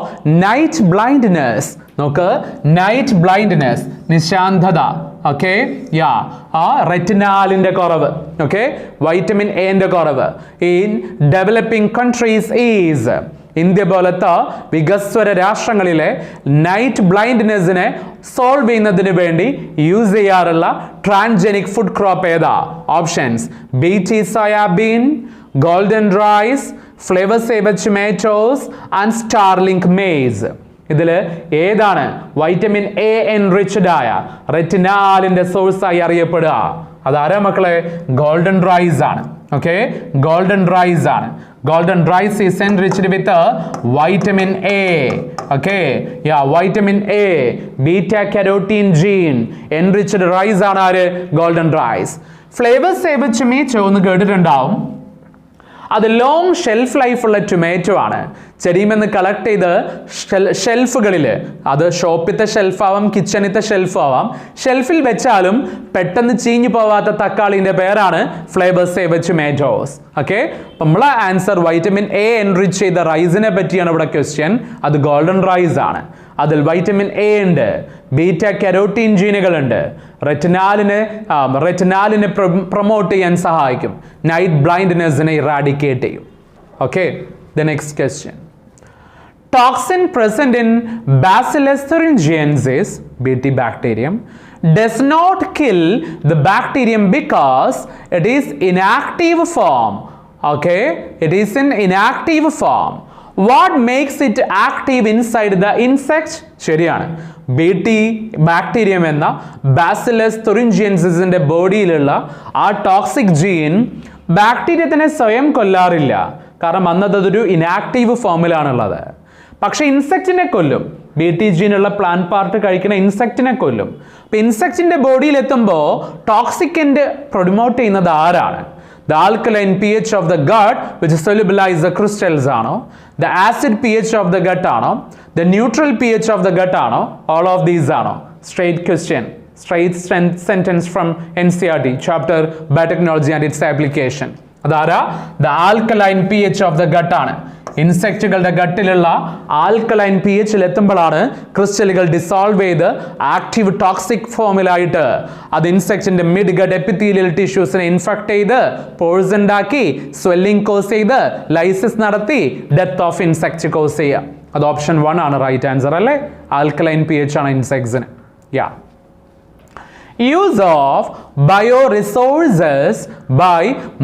night blindness. നോക്ക്, night blindness, നിശാന്തത. Okay, യാ, ആ റെറ്റിനാലിന്റെ കുറവ്, okay, vitamin എന്റെ കുറവ് in developing countries is. India പോലത്തെ വികസ്വര രാഷ്ട്രങ്ങളിലെ night ബ്ലൈൻഡ്നെസ്സിനെ solve ചെയ്യുന്നതിന് വേണ്ടി use ചെയ്യാറുള്ള ട്രാൻസ്ജെനിക് ഫുഡ് ക്രോപ്പ് ഏതാ? Options: Bt soybean, golden rice, Flavr Savr tomatoes and StarLink maize. ഇതിൽ ഏതാണ് വൈറ്റമിൻ എ എൻറിച്ച്ഡ് ആയ റെറ്റിനാലിന്റെ സോഴ്സ് ആയി അറിയപ്പെടുക? അതാരാ മക്കളെ? ഗോൾഡൻ റൈസ് ആണ്. ഓക്കെ, ഗോൾഡൻ റൈസ് ആണ്. Golden rice is enriched with vitamin A. Okay, yeah, vitamin A, beta carotene gene enriched rice ആണ് ആര്? Golden rice. Flavr Savr tomato എന്ന് കേട്ടിട്ടുണ്ടാവും. അത് ലോങ് ഷെൽഫ് ലൈഫുള്ള ടൊമാറ്റോ ആണ്. ചെടിയുമെന്ന് കളക്ട് ചെയ്ത് ഷെൽഫുകളിൽ, അത് ഷോപ്പിലത്തെ ഷെൽഫ് ആവാം, കിച്ചണിലത്തെ ഷെൽഫ് ആവാം, ഷെൽഫിൽ വെച്ചാലും പെട്ടെന്ന് ചീഞ്ഞു പോവാത്ത തക്കാളിന്റെ പേരാണ് ഫ്ലേവർ സേവർ ടൊമാറ്റോസ്. ഓക്കെ, അപ്പം നമ്മളെ ആൻസർ വൈറ്റമിൻ എ എൻറിച്ച് ചെയ്ത റൈസിനെ പറ്റിയാണ് ഇവിടെ ക്വസ്റ്റ്യൻ. അത് ഗോൾഡൻ റൈസ് ആണ്. അതിൽ വൈറ്റമിൻ എ ഉണ്ട്, ബീറ്റ കരോട്ടീൻ ജീനുകളുണ്ട്, റെറ്റിനാലിനെ പ്രൊമോട്ട് ചെയ്യാൻ സഹായിക്കും, നൈറ്റ് ബ്ലൈൻഡ്നെസ്സിനെ ഇറാഡിക്കേറ്റ് ചെയ്യും. Okay, the next question, toxin present in Bacillus thuringiensis, Bt bacterium, does not kill the bacterium because it is inactive form. Okay, it is in inactive form. What makes it active inside the insect? ശരിയാണ്. ബീറ്റി bacterium എന്ന bacillus തുറിഞ്ചിയൻസിന്റെ ബോഡിയിലുള്ള ആ toxic gene ബാക്ടീരിയത്തിനെ സ്വയം കൊല്ലാറില്ല. കാരണം അതൊരു inactive ഫോമിലാണുള്ളത്. പക്ഷെ ഇൻസെക്റ്റിനെ കൊല്ലും. ബീറ്റി ജീനുള്ള plant part കഴിക്കുന്ന ഇൻസെക്റ്റിനെ കൊല്ലും. അപ്പൊ ഇൻസെക്റ്റിന്റെ ബോഡിയിൽ എത്തുമ്പോൾ ടോക്സിക്കന്റ് പ്രൊമോട്ട് ചെയ്യുന്നത് ആരാണ്? The alkaline pH of the gut which solubilize the crystals ആണോ? The acid pH of the gut ആണോ? The neutral pH of the gut ആണോ? All of these ആണോ? Straight question, straight sentence from NCERT chapter Biotechnology and its application. അതാരാ? The alkaline pH of the gut ആണ്. ഇൻസെക്റ്റുകളുടെ ഗട്ടിലുള്ള alkaline P എച്ചിൽ എത്തുമ്പോഴാണ് ക്രിസ്റ്റലുകൾ dissolve ചെയ്ത് active toxic ഫോമിലായിട്ട് അത് ഇൻസെക്റ്റിന്റെ mid gut epithelial ടിഷ്യൂസിനെ infect ചെയ്ത് pores ഉണ്ടാക്കി swelling cos ചെയ്ത് lysis നടത്തി ഡെത്ത് ഓഫ് ഇൻസെക്റ്റ് കോസ് ചെയ്യുക. അത് ഓപ്ഷൻ 1 ആണ് റൈറ്റ് ആൻസർ അല്ലേ? ആൽക്കലൈൻ പി എച്ച് ആണ് ഇൻസെക്ട്സിന്. യാ, use of bioresources by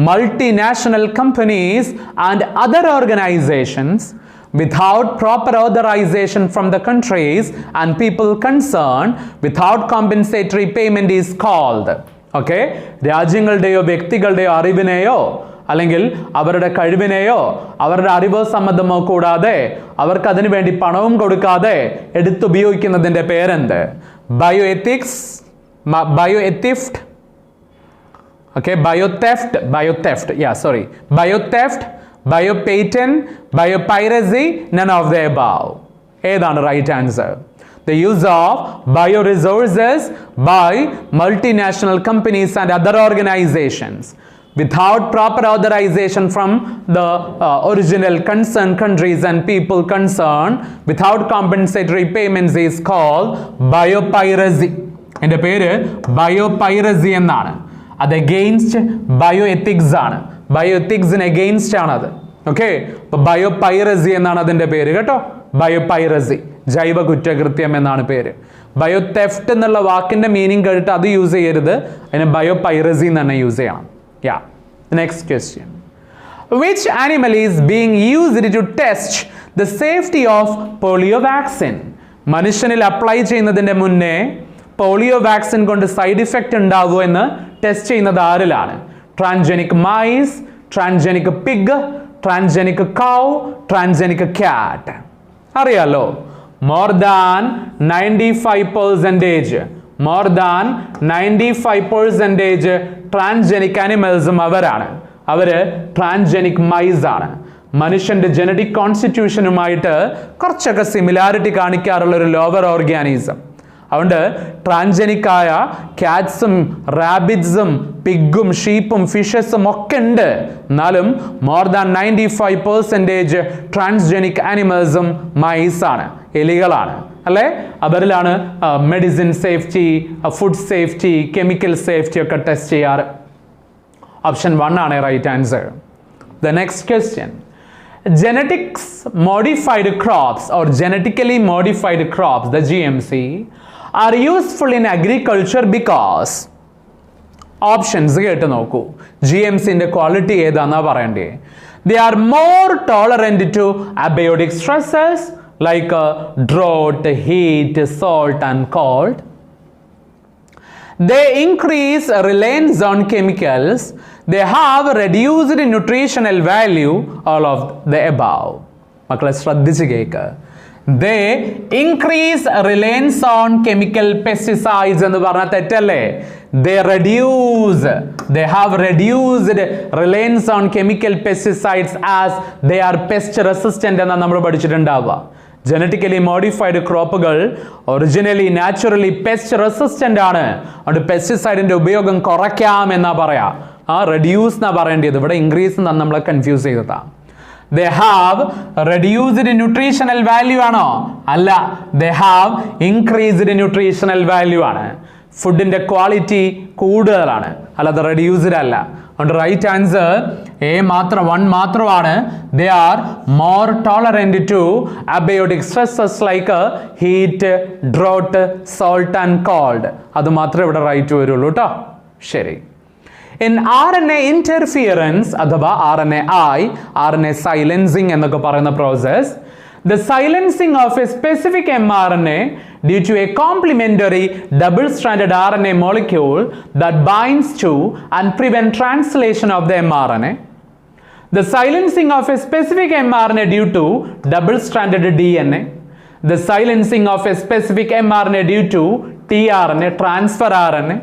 multinational companies and other organizations without proper authorization from the countries and people concerned without compensatory payment is called. Okay, രാജ്യങ്ങളുടെയോ വ്യക്തികളുടെയോ അറിവിനെയോ അല്ലെങ്കിൽ അവരുടെ കഴിവിനെയോ അവരുടെ അറിവോ സമ്മതമോ കൂടാതെ അവർക്ക് അതിനു വേണ്ടി പണവും കൊടുക്കാതെ എടുത്തുപയോഗിക്കുന്നതിന്റെ പേരെന്ത്? ബയോഎത്തിക്സ്, biotheft, okay, biotheft, yeah, sorry, biotheft, biopatent, biopiracy, none of the above. ഏതാണ് right answer? The use of bioresources by multinational companies and other organizations without proper authorization from the original concerned countries and people concerned, without compensatory payments, is called biopiracy. എൻ്റെ പേര് ബയോപൈറസി എന്നാണ്. അത് against bio ethics ആണ്. Bio എത്തിക്സിന് against ആണത്. Okay, അപ്പൊ ബയോപൈറസി എന്നാണ് അതിൻ്റെ പേര് കേട്ടോ. ബയോപൈറസി, ജൈവ കുറ്റകൃത്യം എന്നാണ് പേര്. ബയോ തെഫ്റ്റ് എന്നുള്ള വാക്കിന്റെ മീനിങ് കേട്ടിട്ട് അത് യൂസ് ചെയ്യരുത്, അതിന് ബയോപൈറസി എന്ന് തന്നെ യൂസ് ചെയ്യണം. Yeah. The next question. Which animal is being used to test the safety of polio vaccine? മനുഷ്യനിൽ അപ്ലൈ ചെയ്യുന്നതിന്റെ മുന്നേ പോളിയോ വാക്സിൻ കൊണ്ട് സൈഡ് ഇഫക്റ്റ് ഉണ്ടാവുമോ എന്ന് ടെസ്റ്റ് ചെയ്യുന്നത് ആരിലാണ്? Transgenic mice, transgenic pig, transgenic cow, transgenic cat. അറിയാലോ, more than 95% ട്രാൻസ്ജനിക് ആനിമൽസും അവരാണ്. അവര് ട്രാൻസ്ജനിക് മൈസ് ആണ്. മനുഷ്യന്റെ ജനറ്റിക് കോൺസ്റ്റിറ്റ്യൂഷനുമായിട്ട് കുറച്ചൊക്കെ സിമിലാരിറ്റി കാണിക്കാറുള്ള ഒരു ലോവർ ഓർഗാനിസം. അതുകൊണ്ട് ട്രാൻസ്ജനിക്കായ ക്യാറ്റ്സും റാബിറ്റ്സും പിഗും ഷീപ്പും ഫിഷസും ഒക്കെ ഉണ്ട്. എന്നാലും more than 95% ട്രാൻസ്ജനിക് ആനിമൽസും മൈസ് ആണ്, എലികളാണ് അല്ലേ. അവരിലാണ് medicine safety, food safety, chemical safety ഒക്കെ ടെസ്റ്റ് ചെയ്യാറ്. ഓപ്ഷൻ 1 ആണ് right answer. The next question. Genetics modified crops or genetically modified crops, the GMC, are useful in agriculture because. Options കേട്ട് നോക്കൂ. GMCന്റെ ക്വാളിറ്റി ഏതാന്നാ പറയണ്ടേ? They are more tolerant to abiotic stresses like drought, heat, salt and cold. They increase reliance on chemicals. They have reduced nutritional value. All of the above. മക്കളെ ശ്രദ്ധിച്ച് കേൾക്ക്. They increase reliance on chemical pesticides എന്ന് പറഞ്ഞാൽ തെറ്റല്ലേ? They have reduced reliance on chemical pesticides as they are pest resistant എന്നാണ് നമ്മൾ പഠിച്ചിട്ടുണ്ടാവുക. Genetically modified ക്രോപ്പുകൾ ഒറിജിനലി നാച്ചുറലി പെസ്റ്റ് റെസിസ്റ്റന്റ് ആണ്. അതുകൊണ്ട് പെസ്റ്റിസൈഡിന്റെ ഉപയോഗം കുറയ്ക്കാം എന്നാ പറയാ. റെഡ്യൂസ് എന്നാ പറയേണ്ടത്, ഇവിടെ ഇൻക്രീസ് എന്നാണ് നമ്മളെ കൺഫ്യൂസ് ചെയ്തതാ. They have reduced nutritional value ആണോ? അല്ല, they have increased nutritional value ആണ്. ഫുഡിന്റെ ക്വാളിറ്റി കൂടുതലാണ്, അല്ലാതെ റെഡ്യൂസ്ഡ് അല്ല. അതുകൊണ്ട് റൈറ്റ് ആൻസർ എ മാത്രം, 1 മാത്രമാണ്. They are more tolerant to abiotic stresses like heat, drought, salt and cold. അത് മാത്രമേ ഇവിടെ റൈറ്റ് വരുള്ളൂ കേട്ടോ. ശരി. In RNA interference അഥവാ RNAi, RNA silencing എന്നൊക്കെ പറയുന്ന process, the silencing of a specific mRNA due to a complementary double-stranded RNA molecule that binds to and prevent translation of the mRNA. The silencing of a specific mRNA due to double-stranded DNA. The silencing of a specific mRNA due to tRNA, transfer RNA.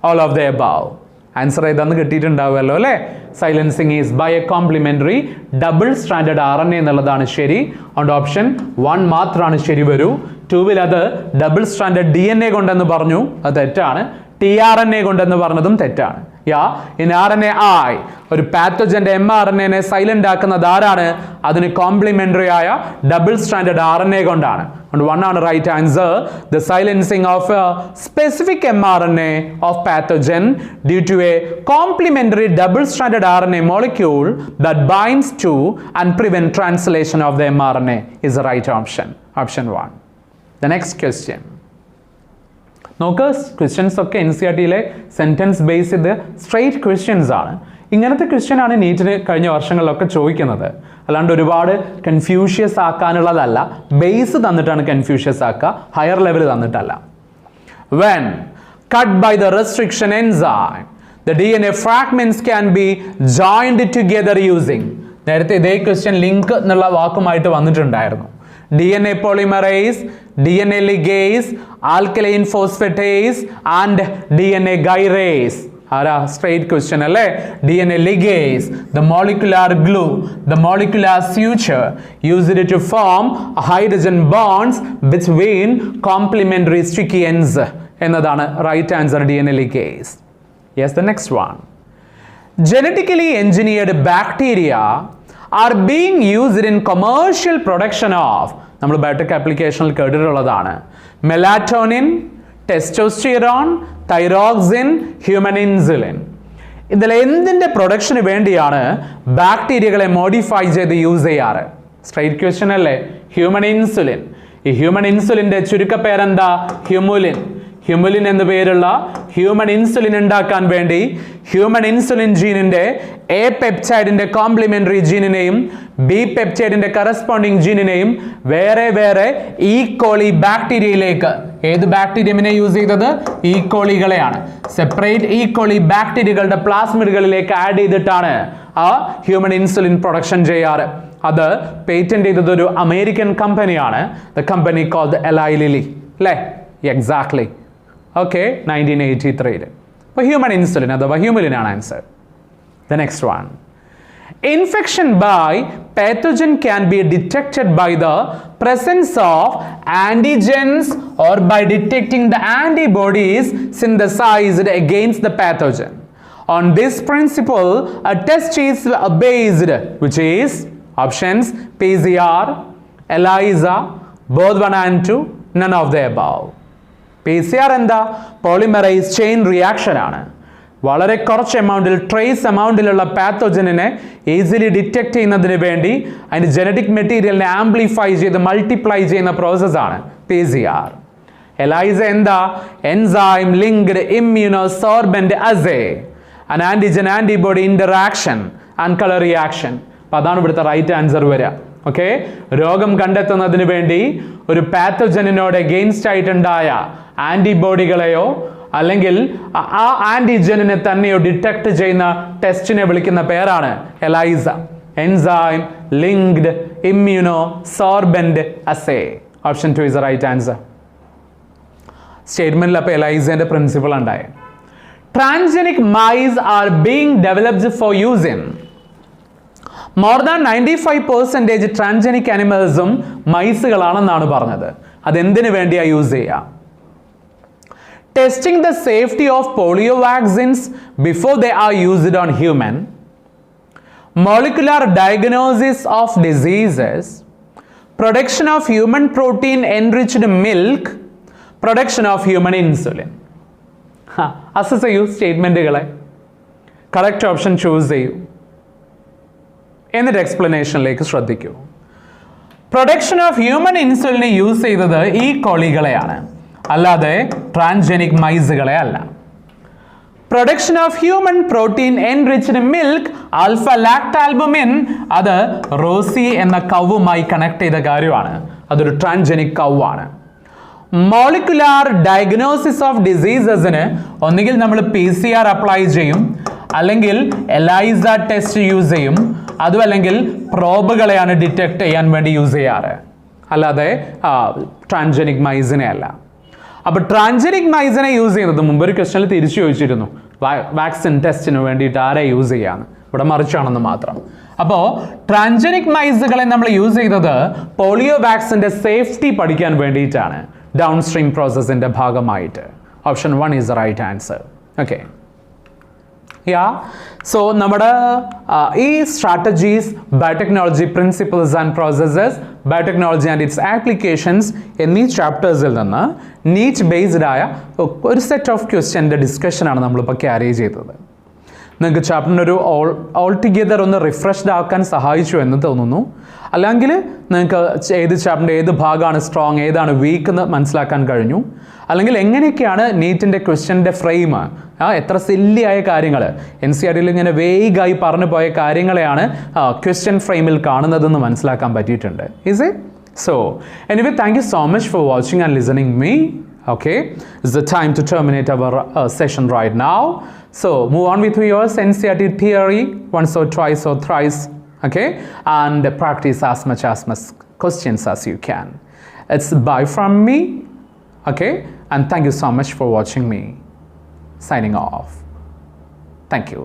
All of the above. Answer ഏതാന്ന് കിട്ടിയിട്ടുണ്ടാവുമല്ലോ അല്ലേ? Silencing is by a complementary double standard RNA എന്നുള്ളതാണ് ശരി. അതുകൊണ്ട് option 1 മാത്രമാണ് ശരി വരൂ. 2 അത് ഡബിൾ സ്റ്റാൻഡേർഡ് DNA കൊണ്ടെന്ന് പറഞ്ഞു, അത് തെറ്റാണ്. tRNA കൊണ്ടെന്ന് പറഞ്ഞതും തെറ്റാണ്. ഇൻ RNAi ഒരു പാത്തോജന്റെ mRNA സൈലന്റ് ആക്കുന്നത് ആരാണ്? അതിന് കോംപ്ലിമെന്ററി ആയ ഡബിൾ സ്റ്റാൻഡേർഡ് RNA കൊണ്ടാണ്. And 1 ആണ് right answer. The silencing of a specific mRNA of pathogen due to a complementary double-stranded RNA molecule that binds to and prevent translation of the mRNA is the right option. Option 1. The next question. നോക്ക്, questions ഒക്കെ NCERTയിലെ sentence base ചെയ്ത് straight questions ആണ്. ഇങ്ങനത്തെ question ആണ് നീറ്റിന് കഴിഞ്ഞ വർഷങ്ങളിലൊക്കെ ചോദിക്കുന്നത്. അല്ലാണ്ട് ഒരുപാട് കൺഫ്യൂഷ്യസ് ആക്കാനുള്ളതല്ല. ബേസ് തന്നിട്ടാണ് കൺഫ്യൂഷ്യസ് ആക്കുക, ഹയർ ലെവൽ തന്നിട്ടല്ല. When cut by the restriction enzyme, the DNA fragments can be joined together using. നേരത്തെ ഇതേ ക്വസ്റ്റ്യൻ ലിങ്ക് എന്നുള്ള വാക്കുമായിട്ട് വന്നിട്ടുണ്ടായിരുന്നു. DNA polymerase, DNA ligase, alkaline phosphatase and DNA gyrase. Straight question alle. DNA ligase, the molecular glue, the molecular suture used to form hydrogen bonds between complementary sticky ends. Enadana right answer, DNA ligase. Yes, the next one. genetically engineered bacteria are being used in commercial production of നമ്മൾ biotech ആപ്ലിക്കേഷനിൽ കേട്ടിട്ടുള്ളതാണ് melatonin, testosterone, thyroxine, human insulin. ഇതിൽ എന്തിൻ്റെ പ്രൊഡക്ഷന് വേണ്ടിയാണ് ബാക്ടീരിയകളെ modify ചെയ്ത് use ചെയ്യാറ്? സ്ട്രൈറ്റ് ക്വസ്റ്റ്യൻ അല്ലേ? Human insulin. ഈ ഹ്യൂമൻ ഇൻസുലിൻ്റെ ചുരുക്കപ്പേരെന്താ? ഹ്യൂമുലിൻ. ഹ്യൂമുലിൻ എന്ന പേരുള്ള ഹ്യൂമൻ ഇൻസുലിൻ ഉണ്ടാക്കാൻ വേണ്ടി ഹ്യൂമൻ ഇൻസുലിൻ ജീനിൻ്റെ എ പെപ്റ്റൈഡിൻ്റെ കോംപ്ലിമെൻ്ററി ജീനിനെയും ബി പെപ്റ്റൈഡിൻ്റെ കറസ്പോണ്ടിങ് ജീനിനെയും വേറെ വേറെ ഈക്കോളി ബാക്ടീരിയയിലേക്ക്, ഏത് ബാക്ടീരിയമിനെ യൂസ് ചെയ്തത്? ഈക്കോളികളെയാണ്. സെപ്പറേറ്റ് ഈക്കോളി ബാക്ടീരിയകളുടെ പ്ലാസ്മിഡുകളിലേക്ക് ആഡ് ചെയ്തിട്ടാണ് ആ ഹ്യൂമൻ ഇൻസുലിൻ പ്രൊഡക്ഷൻ ചെയ്യാറ്. അത് പേറ്റന്റ് ചെയ്തത് ഒരു അമേരിക്കൻ കമ്പനിയാണ്. The company called Eli Lilly, അല്ലേ? എക്സാക്ട്ലി. ഓക്കെ, 1983. അപ്പോൾ ഹ്യൂമൻ ഇൻസുലിൻ അഥവാ ഹ്യൂമുലിനാണ് answer. The next one. Infection by pathogen can be detected by the presence of antigens or by detecting the antibodies synthesized against the pathogen. On this principle, a test is based, which is options PCR, ELISA, both 1 and 2, none of the above. PCR എന്താ? Polymerise chain reaction ആണ്. വളരെ കുറച്ച് എമൗണ്ടിൽ, trace എമൗണ്ടിലുള്ള പാത്തോജനിനെ easily detect ചെയ്യുന്നതിന് വേണ്ടി അതിൻ്റെ genetic മെറ്റീരിയലിനെ amplify ചെയ്ത് multiply ചെയ്യുന്ന പ്രോസസ്സാണ് PCR. എലൈസ എന്താ? Enzyme linked immunosorbent assay, an antigen antibody interaction and color reaction. അപ്പോൾ അതാണ് ഇവിടുത്തെ റൈറ്റ് ആൻസർ വരിക. ഓക്കെ, രോഗം കണ്ടെത്തുന്നതിന് വേണ്ടി ഒരു പാത്തോജനിനോട് എഗെയിൻസ്റ്റ് ആയിട്ടുണ്ടായ ആൻറ്റിബോഡികളെയോ അല്ലെങ്കിൽ ആ ആൻറ്റിജനിനെ തന്നെയോ ഡിറ്റക്ട് ചെയ്യുന്ന ടെസ്റ്റിനെ വിളിക്കുന്ന പേരാണ് ELISA, enzyme linked immunosorbent assay. Option 2 is the right answer. സ്റ്റേറ്റ്മെന്റിൽ അപ്പോൾ എലൈസേൻ്റെ പ്രിൻസിപ്പിൾ ഉണ്ടായി. Transgenic mice are being developed for use in. More than 95% transgenic animalism മൈസുകളാണെന്നാണ് പറഞ്ഞത്. അതെന്തിനു വേണ്ടിയാണ് യൂസ് ചെയ്യുക? Testing the safety of polio vaccines before they are used on human. Molecular diagnosis of diseases. Production of human protein enriched milk. Production of human insulin. Assess ചെയ്യൂ സ്റ്റേറ്റ്മെൻറ്റുകളെ, correct option choose ചെയ്യൂ, എന്നിട്ട് എക്സ്പ്ലനേഷനിലേക്ക് ശ്രദ്ധിക്കൂ. Production of human ഇൻസുലിനെ use ചെയ്തത് ഈ കോളികളെയാണ്, അല്ലാതെ ട്രാൻസ്ജെനിക് മൈസുകളെ അല്ല. Production of human protein enriched milk alpha lactalbumin, അത് റോസി എന്ന കവുമായി കണക്ട് ചെയ്ത കാര്യമാണ്. അതൊരു ട്രാൻസ്ജെനിക് കവാണ്. മോളിക്കുലാർ ഡയഗ്നോസിസ് ഓഫ് ഡിസീസസിന് ഒന്നുകിൽ നമ്മൾ PCR അപ്ലൈ ചെയ്യും, അല്ലെങ്കിൽ എലൈസ ടെസ്റ്റ് യൂസ് ചെയ്യും, അതും അല്ലെങ്കിൽ പ്രോബുകളെയാണ് ഡിറ്റക്ട് ചെയ്യാൻ വേണ്ടി യൂസ് ചെയ്യാറ്, അല്ലാതെ ട്രാൻസ്ജെനിക് മൈസിനെ അല്ല. അപ്പോൾ ട്രാൻസ്ജെനിക് മൈസിനെ യൂസ് ചെയ്യുന്നത് മുമ്പ് ഒരു ക്വസ്റ്റനിൽ തിരിച്ചു ചോദിച്ചിരുന്നു, വാക്സിൻ ടെസ്റ്റിന് വേണ്ടിയിട്ട് ആരെ യൂസ് ചെയ്യാന്ന്. ഇവിടെ മറിച്ചാണെന്ന് മാത്രം. അപ്പോൾ ട്രാൻസ്ജെനിക് മൈസുകളെ നമ്മൾ യൂസ് ചെയ്തത് പോളിയോ വാക്സിൻ്റെ സേഫ്റ്റി പഠിക്കാൻ വേണ്ടിയിട്ടാണ്, ഡൗൺ സ്ട്രീം പ്രോസസ്സിൻ്റെ ഭാഗമായിട്ട്. Option 1 is the right answer. Okay, so നമ്മുടെ ഈ strategies, biotechnology principles and processes, biotechnology and its applications എന്നീ ചാപ്റ്റേഴ്സിൽ നിന്ന് നീറ്റ് ബേസ്ഡ് ആയ ഒരു സെറ്റ് ഓഫ് ക്വസ്റ്റ്യൻ്റെ ഡിസ്കഷനാണ് നമ്മളിപ്പോൾ ക്യാരി ചെയ്തത്. നിങ്ങൾക്ക് ചാപ്റ്ററിനൊരു ഓൾ ടുഗെദർ ഒന്ന് റിഫ്രഷ്ഡ് ആക്കാൻ സഹായിച്ചു എന്ന് തോന്നുന്നു. അല്ലെങ്കിൽ നിങ്ങൾക്ക് ഏത് ചാപ്റ്ററിൻ്റെ ഏത് ഭാഗമാണ് സ്ട്രോങ്, ഏതാണ് വീക്ക് എന്ന് മനസ്സിലാക്കാൻ കഴിഞ്ഞു. അല്ലെങ്കിൽ എങ്ങനെയൊക്കെയാണ് നീറ്റിൻ്റെ ക്വസ്റ്റ്യൻ്റെ ഫ്രെയിം, എത്ര സില്ലിയായ കാര്യങ്ങൾ NCERTയിൽ ഇങ്ങനെ വേഗമായി പറഞ്ഞു പോയ കാര്യങ്ങളെയാണ് ക്വസ്റ്റ്യൻ ഫ്രെയിമിൽ കാണുന്നതെന്ന് മനസ്സിലാക്കാൻ പറ്റിയിട്ടുണ്ട്. Is it? So anyway, thank you so much for watching and listening me. Okay, it's the time to terminate our session right now. So move on with your NCERT theory once or twice or thrice, okay, and practice as much questions as you can. It's bye from me, okay, and thank you so much for watching me. Signing off. Thank you.